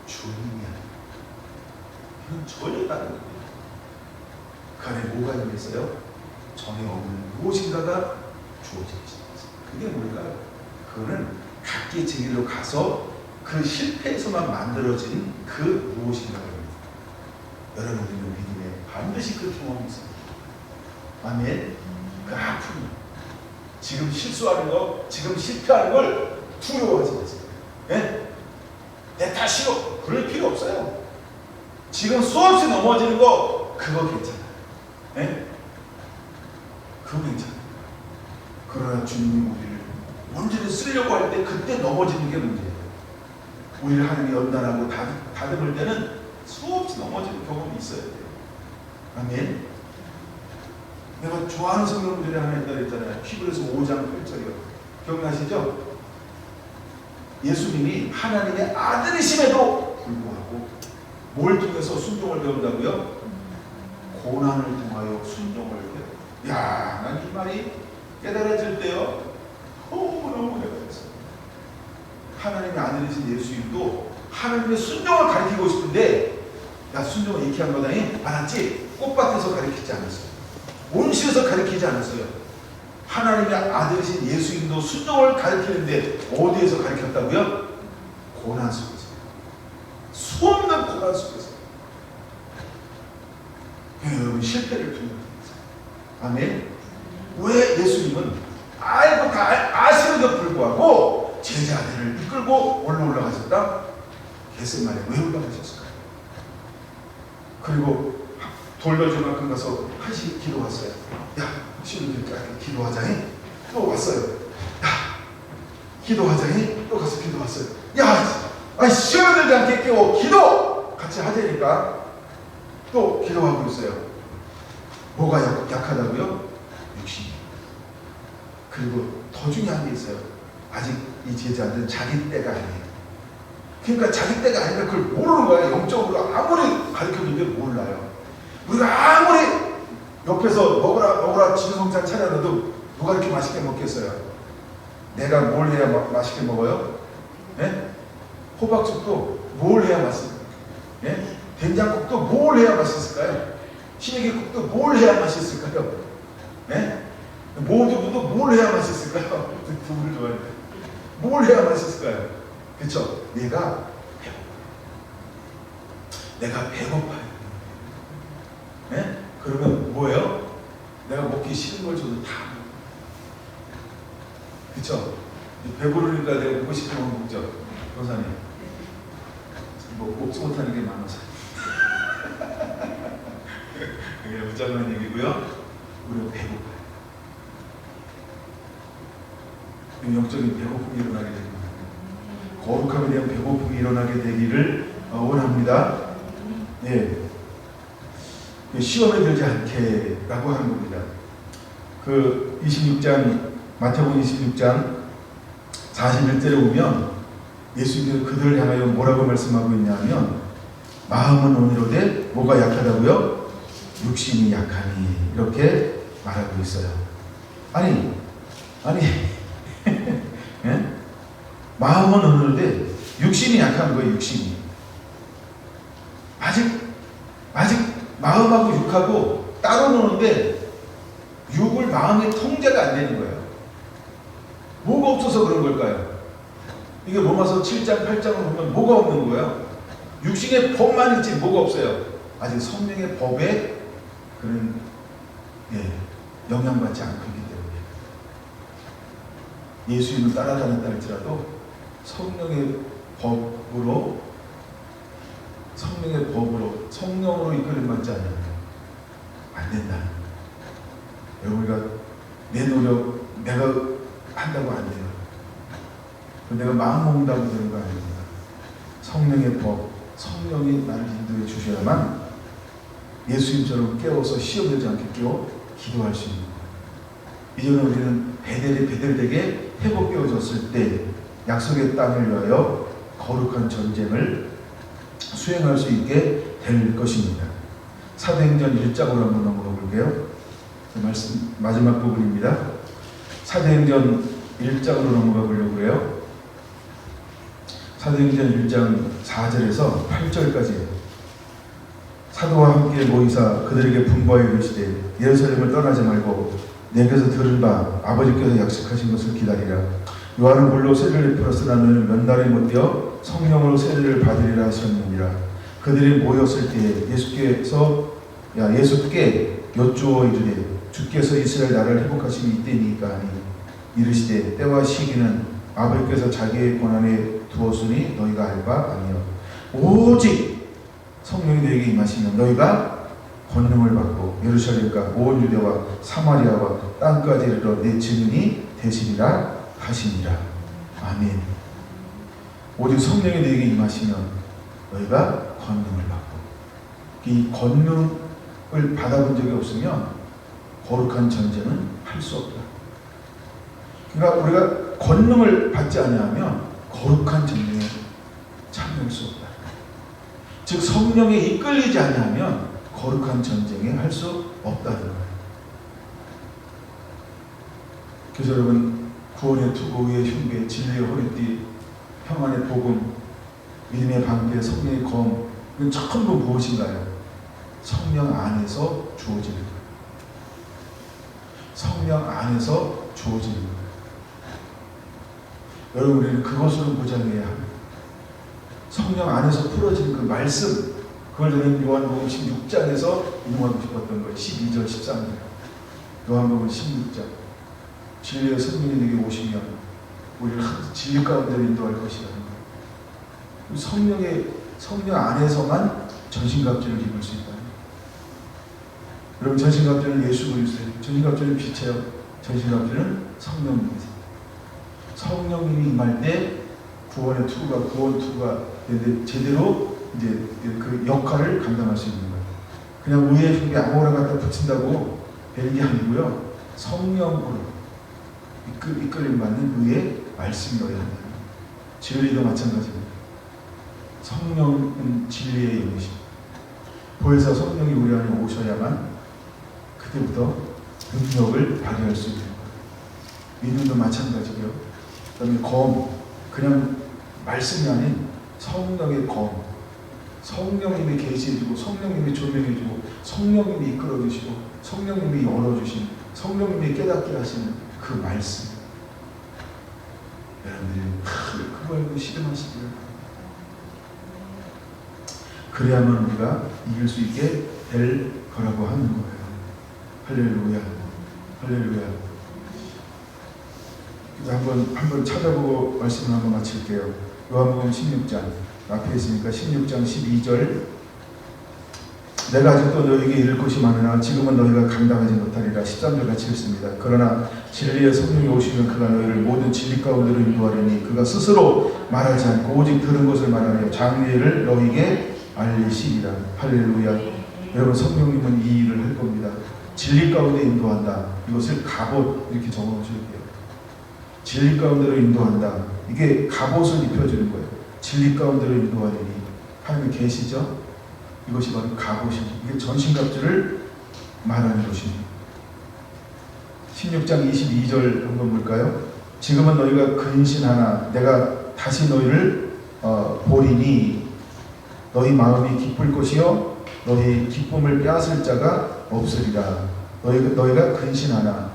주님이 아니에요. 이건 전혀 다른 겁니다. 그 안에 뭐가 있어요? 전에 없는 무엇인가가 주어지는 것입니다. 그게 뭘까요? 그거는 각기 제 길로 가서 그 실패에서만 만들어진 그 무엇인가입니다. 여러분들의 믿음에 반드시 그 경험이 있습니다. 아멘. 그 아픔, 지금 실수하는 거, 지금 실패하는 걸 두려워하지 마세요. 예? 내 탓이요. 그럴 필요 없어요. 지금 수없이 넘어지는 거, 그거 괜찮아요. 예? 그거 괜찮아요. 그러나 주님이 우리를 문제를 쓰려고 할 때 그때 넘어지는 게 문제예요. 우리를 하나님이 연단하고 다듬을 때는 수없이 넘어지는 경험이 있어야 돼요. 아멘. 내가 좋아하는 성경들이 하나 있다 그랬잖아요. 히브리서 5장 8절이요. 기억나시죠? 예수님이 하나님의 아들이심에도 불구하고 뭘 통해서 순종을 배운다고요? 고난을 통하여 순종을 배워요. 야, 난 이 말이 깨달아질 때요. 너무너무 깨달았어요. 하나님의 아들이신 예수님도 하나님의 순종을 가르치고 싶은데, 야, 순종을 이렇게 한 거다니? 알았지? 꽃밭에서 가르치지 않았어요. 온실에서 가르치지 않았어요. 하나님의 아들이신 예수님도 순종을 가르치는데 어디에서 가르쳤다고요? 고난 속에서. 수없는 고난 속에서. 여러분, 실패를 통해서. 아멘. 왜 예수님은 알고 다 아시는데도 불구하고 제자들을 이끌고 올라가셨다? 겟세마네 왜 올라가셨을까요? 그리고 돌려주만큼 가서 한시 기도했어요. 야, 시원하게 기도하자니? 또 왔어요. 야, 기도하자니? 또 가서 기도했어요. 야, 시원하지 않게 깨워 기도! 같이 하자니까 또 기도하고 있어요. 뭐가 약하다고요? 육신이. 그리고 더 중요한 게 있어요. 아직 이 제자들은 자기 때가 아니에요. 그러니까 자기 때가 아니라 그걸 모르는 거예요. 영적으로 아무리 가르쳐주는데 몰라요. 우리가 아무리 옆에서 먹으라 진성찬 차려놔도 누가 이렇게 맛있게 먹겠어요? 내가 뭘 해야 맛있게 먹어요? 네? 호박죽도 뭘 해야 맛있을까요? 네? 된장국도 뭘 해야 맛있을까요? 시래기국도 뭘 해야 맛있을까요? 네? 모두도 뭘 해야 맛있을까요? 두부를 좋아해요. 뭘 해야 맛있을까요? 그렇죠? 내가 배고파요. 네? 그러면 뭐예요? 내가 먹기 싫은 걸 줘도 다 먹어요. 그쵸? 배부르니까 내가 먹고 싶은 건 먹죠. 변호사님. 먹지 못하는 게 많아서. 그게 무장한 얘기고요. 우리가 배고파요. 영적인 배고픔이 일어나게 됩니다. 거룩함에 대한 배고픔이 일어나게 되기를 원합니다. 예. 시험에 들지 않게라고 하는 겁니다. 그 26장 마태복음 26장 41절에 보면 예수님은 그들을 향하여 뭐라고 말씀하고 있냐면 마음은 온유로되 뭐가 약하다고요? 육신이 약하니 이렇게 말하고 있어요. 아니 예? 마음은 온유로되 육신이 약한 거예요. 육신이 아직 마음하고 육하고 따로 노는데 육을 마음의 통제가 안 되는 거예요. 뭐가 없어서 그런 걸까요? 이게 로마서 7장 8장을 보면 뭐가 없는 거예요? 육신의 법만 있지 뭐가 없어요. 아직 성령의 법에 그런 영향받지 않고 있기 때문에 예수님을 따라다녔다 할지라도 성령의 법으로 성령으로 이끌림 받지 않으면 안 된다. 우리가 내 노력 내가 한다고 안 돼요. 내가 마음 먹는다고 되는 거 아닙니다. 성령의 법, 성령이 나를 인도해 주셔야만 예수님처럼 깨워서 시험되지 않게 깨워 기도할 수 있는 거예요. 이제는 우리는 베델되게 회복되어졌을 때 약속의 땅을 위하여 거룩한 전쟁을 수행할 수 있게 될 것입니다. 사도행전 1장으로 한번 넘어가 볼게요. 말씀 마지막 부분입니다. 사도행전 1장으로 넘어가 보려고 해요. 사도행전 1장 4절에서 8절까지 사도와 함께 모이사 그들에게 분부하여 이르시되 예루살렘을 떠나지 말고 내게서 들은 바 아버지께서 약속하신 것을 기다리라. 요한은 물로 세례를 베풀었으나 너희는 몇 날에 못 되어 성령으로 세례를 받으리라 하셨느니라. 그들이 모였을 때 예수께 여쭈어 이르되 주께서 이스라엘 나라를 회복하심이 이때니까 하니 이르시되 때와 시기는 아버지께서 자기의 권한에 두었으니 너희가 알 바 아니요 오직 성령이 너희에게 임하시면 너희가 권능을 받고 예루살렘과 온 유대와 사마리아와 땅까지 이르러 내 증인이 되시리라 하시니라. 아멘. 오직 성령이 너희에게 임하시면 너희가 권능을 받고, 이 권능을 받아본 적이 없으면 거룩한 전쟁은 할 수 없다. 그러니까 우리가 권능을 받지 아니하면 거룩한 전쟁에 참여할 수 없다. 즉 성령에 이끌리지 아니하면 거룩한 전쟁에 할 수 없다는 거예요. 그래서 여러분, 구원의 투구, 의의 흉배, 진리의 허리띠, 평안의 복음, 믿음의 방패, 성령의 검, 이건 전부 무엇인가요? 성령 안에서 주어지는 거예요. 성령 안에서 주어지는 거예요. 여러분, 우리는 그것으로 무장해야 합니다. 성령 안에서 풀어지는 그 말씀, 그걸 저는 요한복음 16장에서 인용하고 싶었던 거예요. 12절, 13절. 요한복음 16장. 진리의 성령이 내게 오시면 우리를 진리 가운데로 인도할 것이라는 거예요. 성령 안에서만 전신갑주를 입을 수 있다. 여러분, 전신갑주는 예수 그리스도예요. 전신갑주는 빛이에요. 전신갑주는 성령님이세요. 성령님이 임할 때 구원 투구가 제대로 이제 그 역할을 감당할 수 있는 거예요. 그냥 의의 흉배 아무거나 갖다 붙인다고 되는 게 아니고요. 성령으로 이끌림 받는 의의 말씀이어야 한다. 진리도 마찬가지입니다. 성령은 진리의 영이십니다. 보혜사 성령이 우리 안에 오셔야만 그때부터 능력을 발휘할 수 있는 거예요. 믿음도 마찬가지고요. 그 다음에 검, 그냥 말씀이 아닌 성령의 검, 성령님이 계시해주고 성령님이 조명해주고 성령님이 이끌어주시고 성령님이 열어주신 성령님이 깨닫게 하시는 그 말씀, 여러분들이 그걸 실험하시기를 바랍니다. 그래야만 우리가 이길 수 있게 될 거라고 하는 거예요. 할렐루야, 할렐루야. 한번 찾아보고 말씀을 한번 마칠게요. 요한복음 16장 앞에 있으니까 16장 12절. 내가 아직도 너희에게 이를 것이 많으나 지금은 너희가 감당하지 못하리라. 13절 같이 읽습니다. 그러나 진리의 성령이 오시면 그가 너희를 모든 진리 가운데로 인도하리니 그가 스스로 말하지 않고 오직 들은 것을 말하며 장래를 너희에게 알리시리라. 할렐루야. 여러분, 성령님은 이 일을 할 겁니다. 진리 가운데 인도한다. 이것을 갑옷 이렇게 적어놓으실게요. 진리 가운데로 인도한다. 이게 갑옷을 입혀주는 거예요. 진리 가운데로 인도하리니 하나님이 계시죠? 이것이 바로 갑옷입니다. 이게 전신갑주를 말하는 것입니다. 16장 22절 한번 볼까요? 지금은 너희가 근신하나 내가 다시 너희를 보리니 너희 마음이 기쁠 것이요 너희 기쁨을 빼앗을 자가 없으리라. 너희가 근신하나,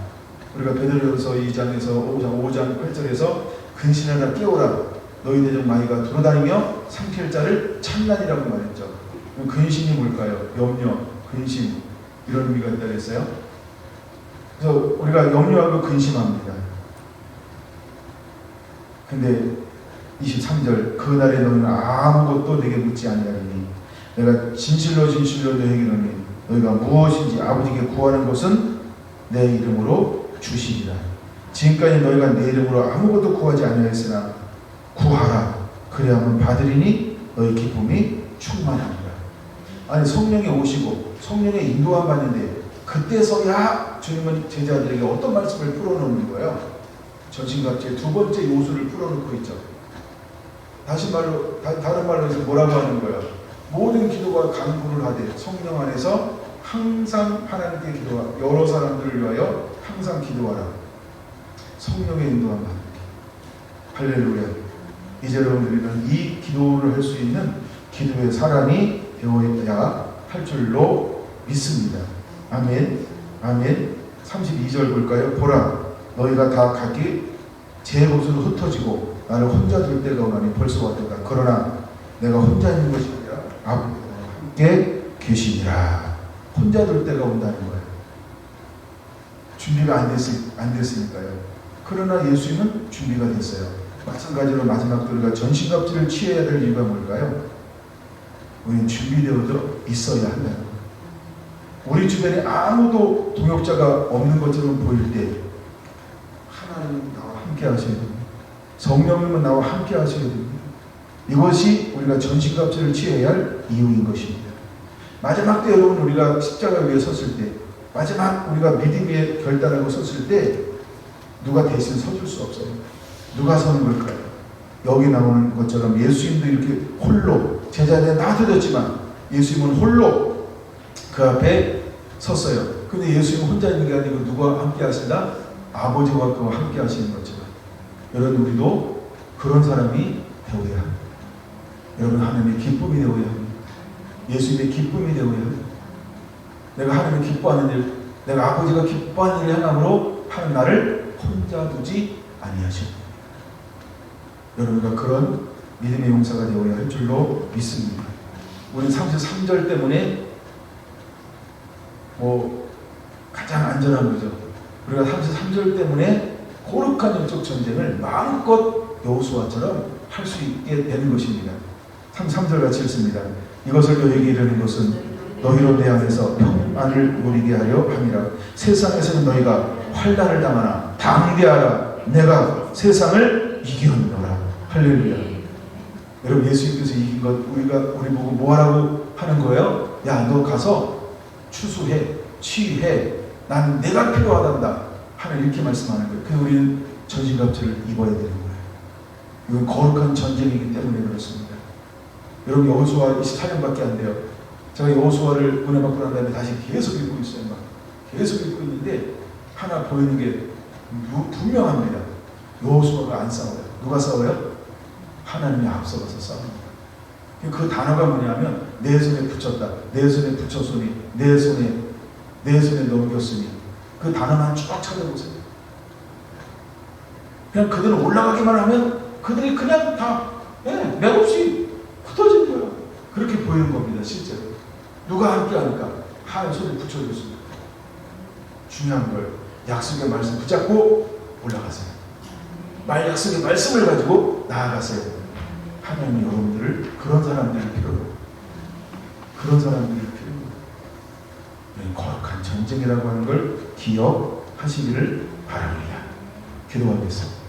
우리가 베드로전서 2장에서 5장 8절에서 근신하나 깨우라. 너희 대적 마귀가 돌아다니며 삼킬 자를 찾나니라고 말했죠. 근심이 뭘까요? 염려, 근심, 이런 의미가 있다 그랬어요. 그래서 우리가 염려하고 근심합니다. 근데 23절, 그날에 너희는 아무것도 내게 묻지 아니하리니 내가 진실로 너희에게 이르노니 너희가 무엇인지 아버지께 구하는 것은 내 이름으로 주시리라. 지금까지 너희가 내 이름으로 아무것도 구하지 아니하였으나 구하라. 그래야만 받으리니 너희 기쁨이 충만합니다. 아니, 성령이 오시고 성령의 인도함 받는데 그때서야 주님은 제자들에게 어떤 말씀을 풀어놓는 거예요? 전신갑주의 두 번째 요소를 풀어놓고 있죠. 다른 말로 해서 뭐라고 하는 거예요? 모든 기도가 간구를 하되 성령 안에서 항상 하나님께 기도하라. 여러 사람들을 위하여 항상 기도하라. 성령의 인도함 받는 할렐루야. 이제 여러분들은 이 기도를 할 수 있는 기도의 사람이 되어야 할 줄로 믿습니다. 아멘. 아멘. 32절 볼까요? 보라, 너희가 다 각기 제 곳으로 흩어지고 나를 혼자 둘 때가 오나니 벌써 왔도다. 그러나 내가 혼자 있는 것이 아니라 아버지와 함께 계시니라. 혼자 둘 때가 온다는 거예요. 준비가 안 됐으니까요. 그러나 예수님은 준비가 됐어요. 마찬가지로 마지막 우리가 전신갑주를 취해야 될 이유가 뭘까요? 우리는 준비되어져 있어야 한다는 거예요. 우리 주변에 아무도 동역자가 없는 것처럼 보일 때 하나님 나와 함께 하셔야 됩니다. 성령님은 나와 함께 하셔야 됩니다. 이것이 우리가 전신갑주를 취해야 할 이유인 것입니다. 마지막 때 여러분 우리가 십자가 위에 섰을 때, 마지막 우리가 믿음의 결단하고 섰을 때 누가 대신 서줄 수 없어요. 누가 서는 걸까요? 여기 나오는 것처럼 예수님도 이렇게 홀로 제자들에 놔두었지만 예수님은 홀로 그 앞에 섰어요. 근데 예수님은 혼자 있는 게 아니고 누가 함께 하신다? 아버지와 그와 함께 하시는 것처럼 여러분 우리도 그런 사람이 되어야 합니다. 여러분 하나님의 기쁨이 되어야 합니다. 예수님의 기쁨이 되어야 합니다. 내가 하나님을 기뻐하는 일, 내가 아버지가 기뻐하는 일을 행함으로 하는 나를 혼자 두지 아니하십니다. 여러분과 그런 믿음의 용사가 되어야 할 줄로 믿습니다. 우리는 33절 때문에 가장 안전한 거죠. 우리가 33절 때문에 거룩한 영적 전쟁을 마음껏 여호수아처럼 할 수 있게 되는 것입니다. 33절 같이 읽습니다. 이것을 너희에게 이르는 것은 너희로 내 안에서 평안을 누리게 하려 함이라. 세상에서는 너희가 환난을 당하나 담대하라. 내가 세상을 이기었노라. 할렐루야. 여러분 예수님께서 이긴 것 우리 보고 뭐하라고 하는 거예요? 야, 너 가서 추수해, 취해. 난 내가 필요하단다. 하나님 이렇게 말씀하는 거예요. 그래서 우리는 전신갑주를 입어야 되는 거예요. 이건 거룩한 전쟁이기 때문에 그렇습니다. 여러분 여호수아 24년밖에 안 돼요. 제가 여호수아를 은혜 받고 난 다음에 다시 계속 읽고 있어요. 계속 읽고 있는데 하나 보이는 게 분명합니다. 여호수아가 안 싸워요. 누가 싸워요? 하나님이 앞서가서 싸웁니다. 그 단어가 뭐냐면 내 손에 붙였다. 내 손에 붙였으니 내 손에 넘겼으니 그 단어만 쭉 찾아보세요. 그냥 그들은 올라가기만 하면 그들이 그냥 다 맥없이 흩어진 거예요. 그렇게 보이는 겁니다. 실제로. 누가 함께 하니까 하나님 손에 붙여줬습니다. 중요한 걸 약속의 말씀 붙잡고 올라가세요. 약속의 말씀을 가지고 나아가세요. 하나님이 여러분들을 그런 사람들을 필요로 거룩한 전쟁이라고 하는 걸 기억하시기를 바랍니다. 기도하겠습니다.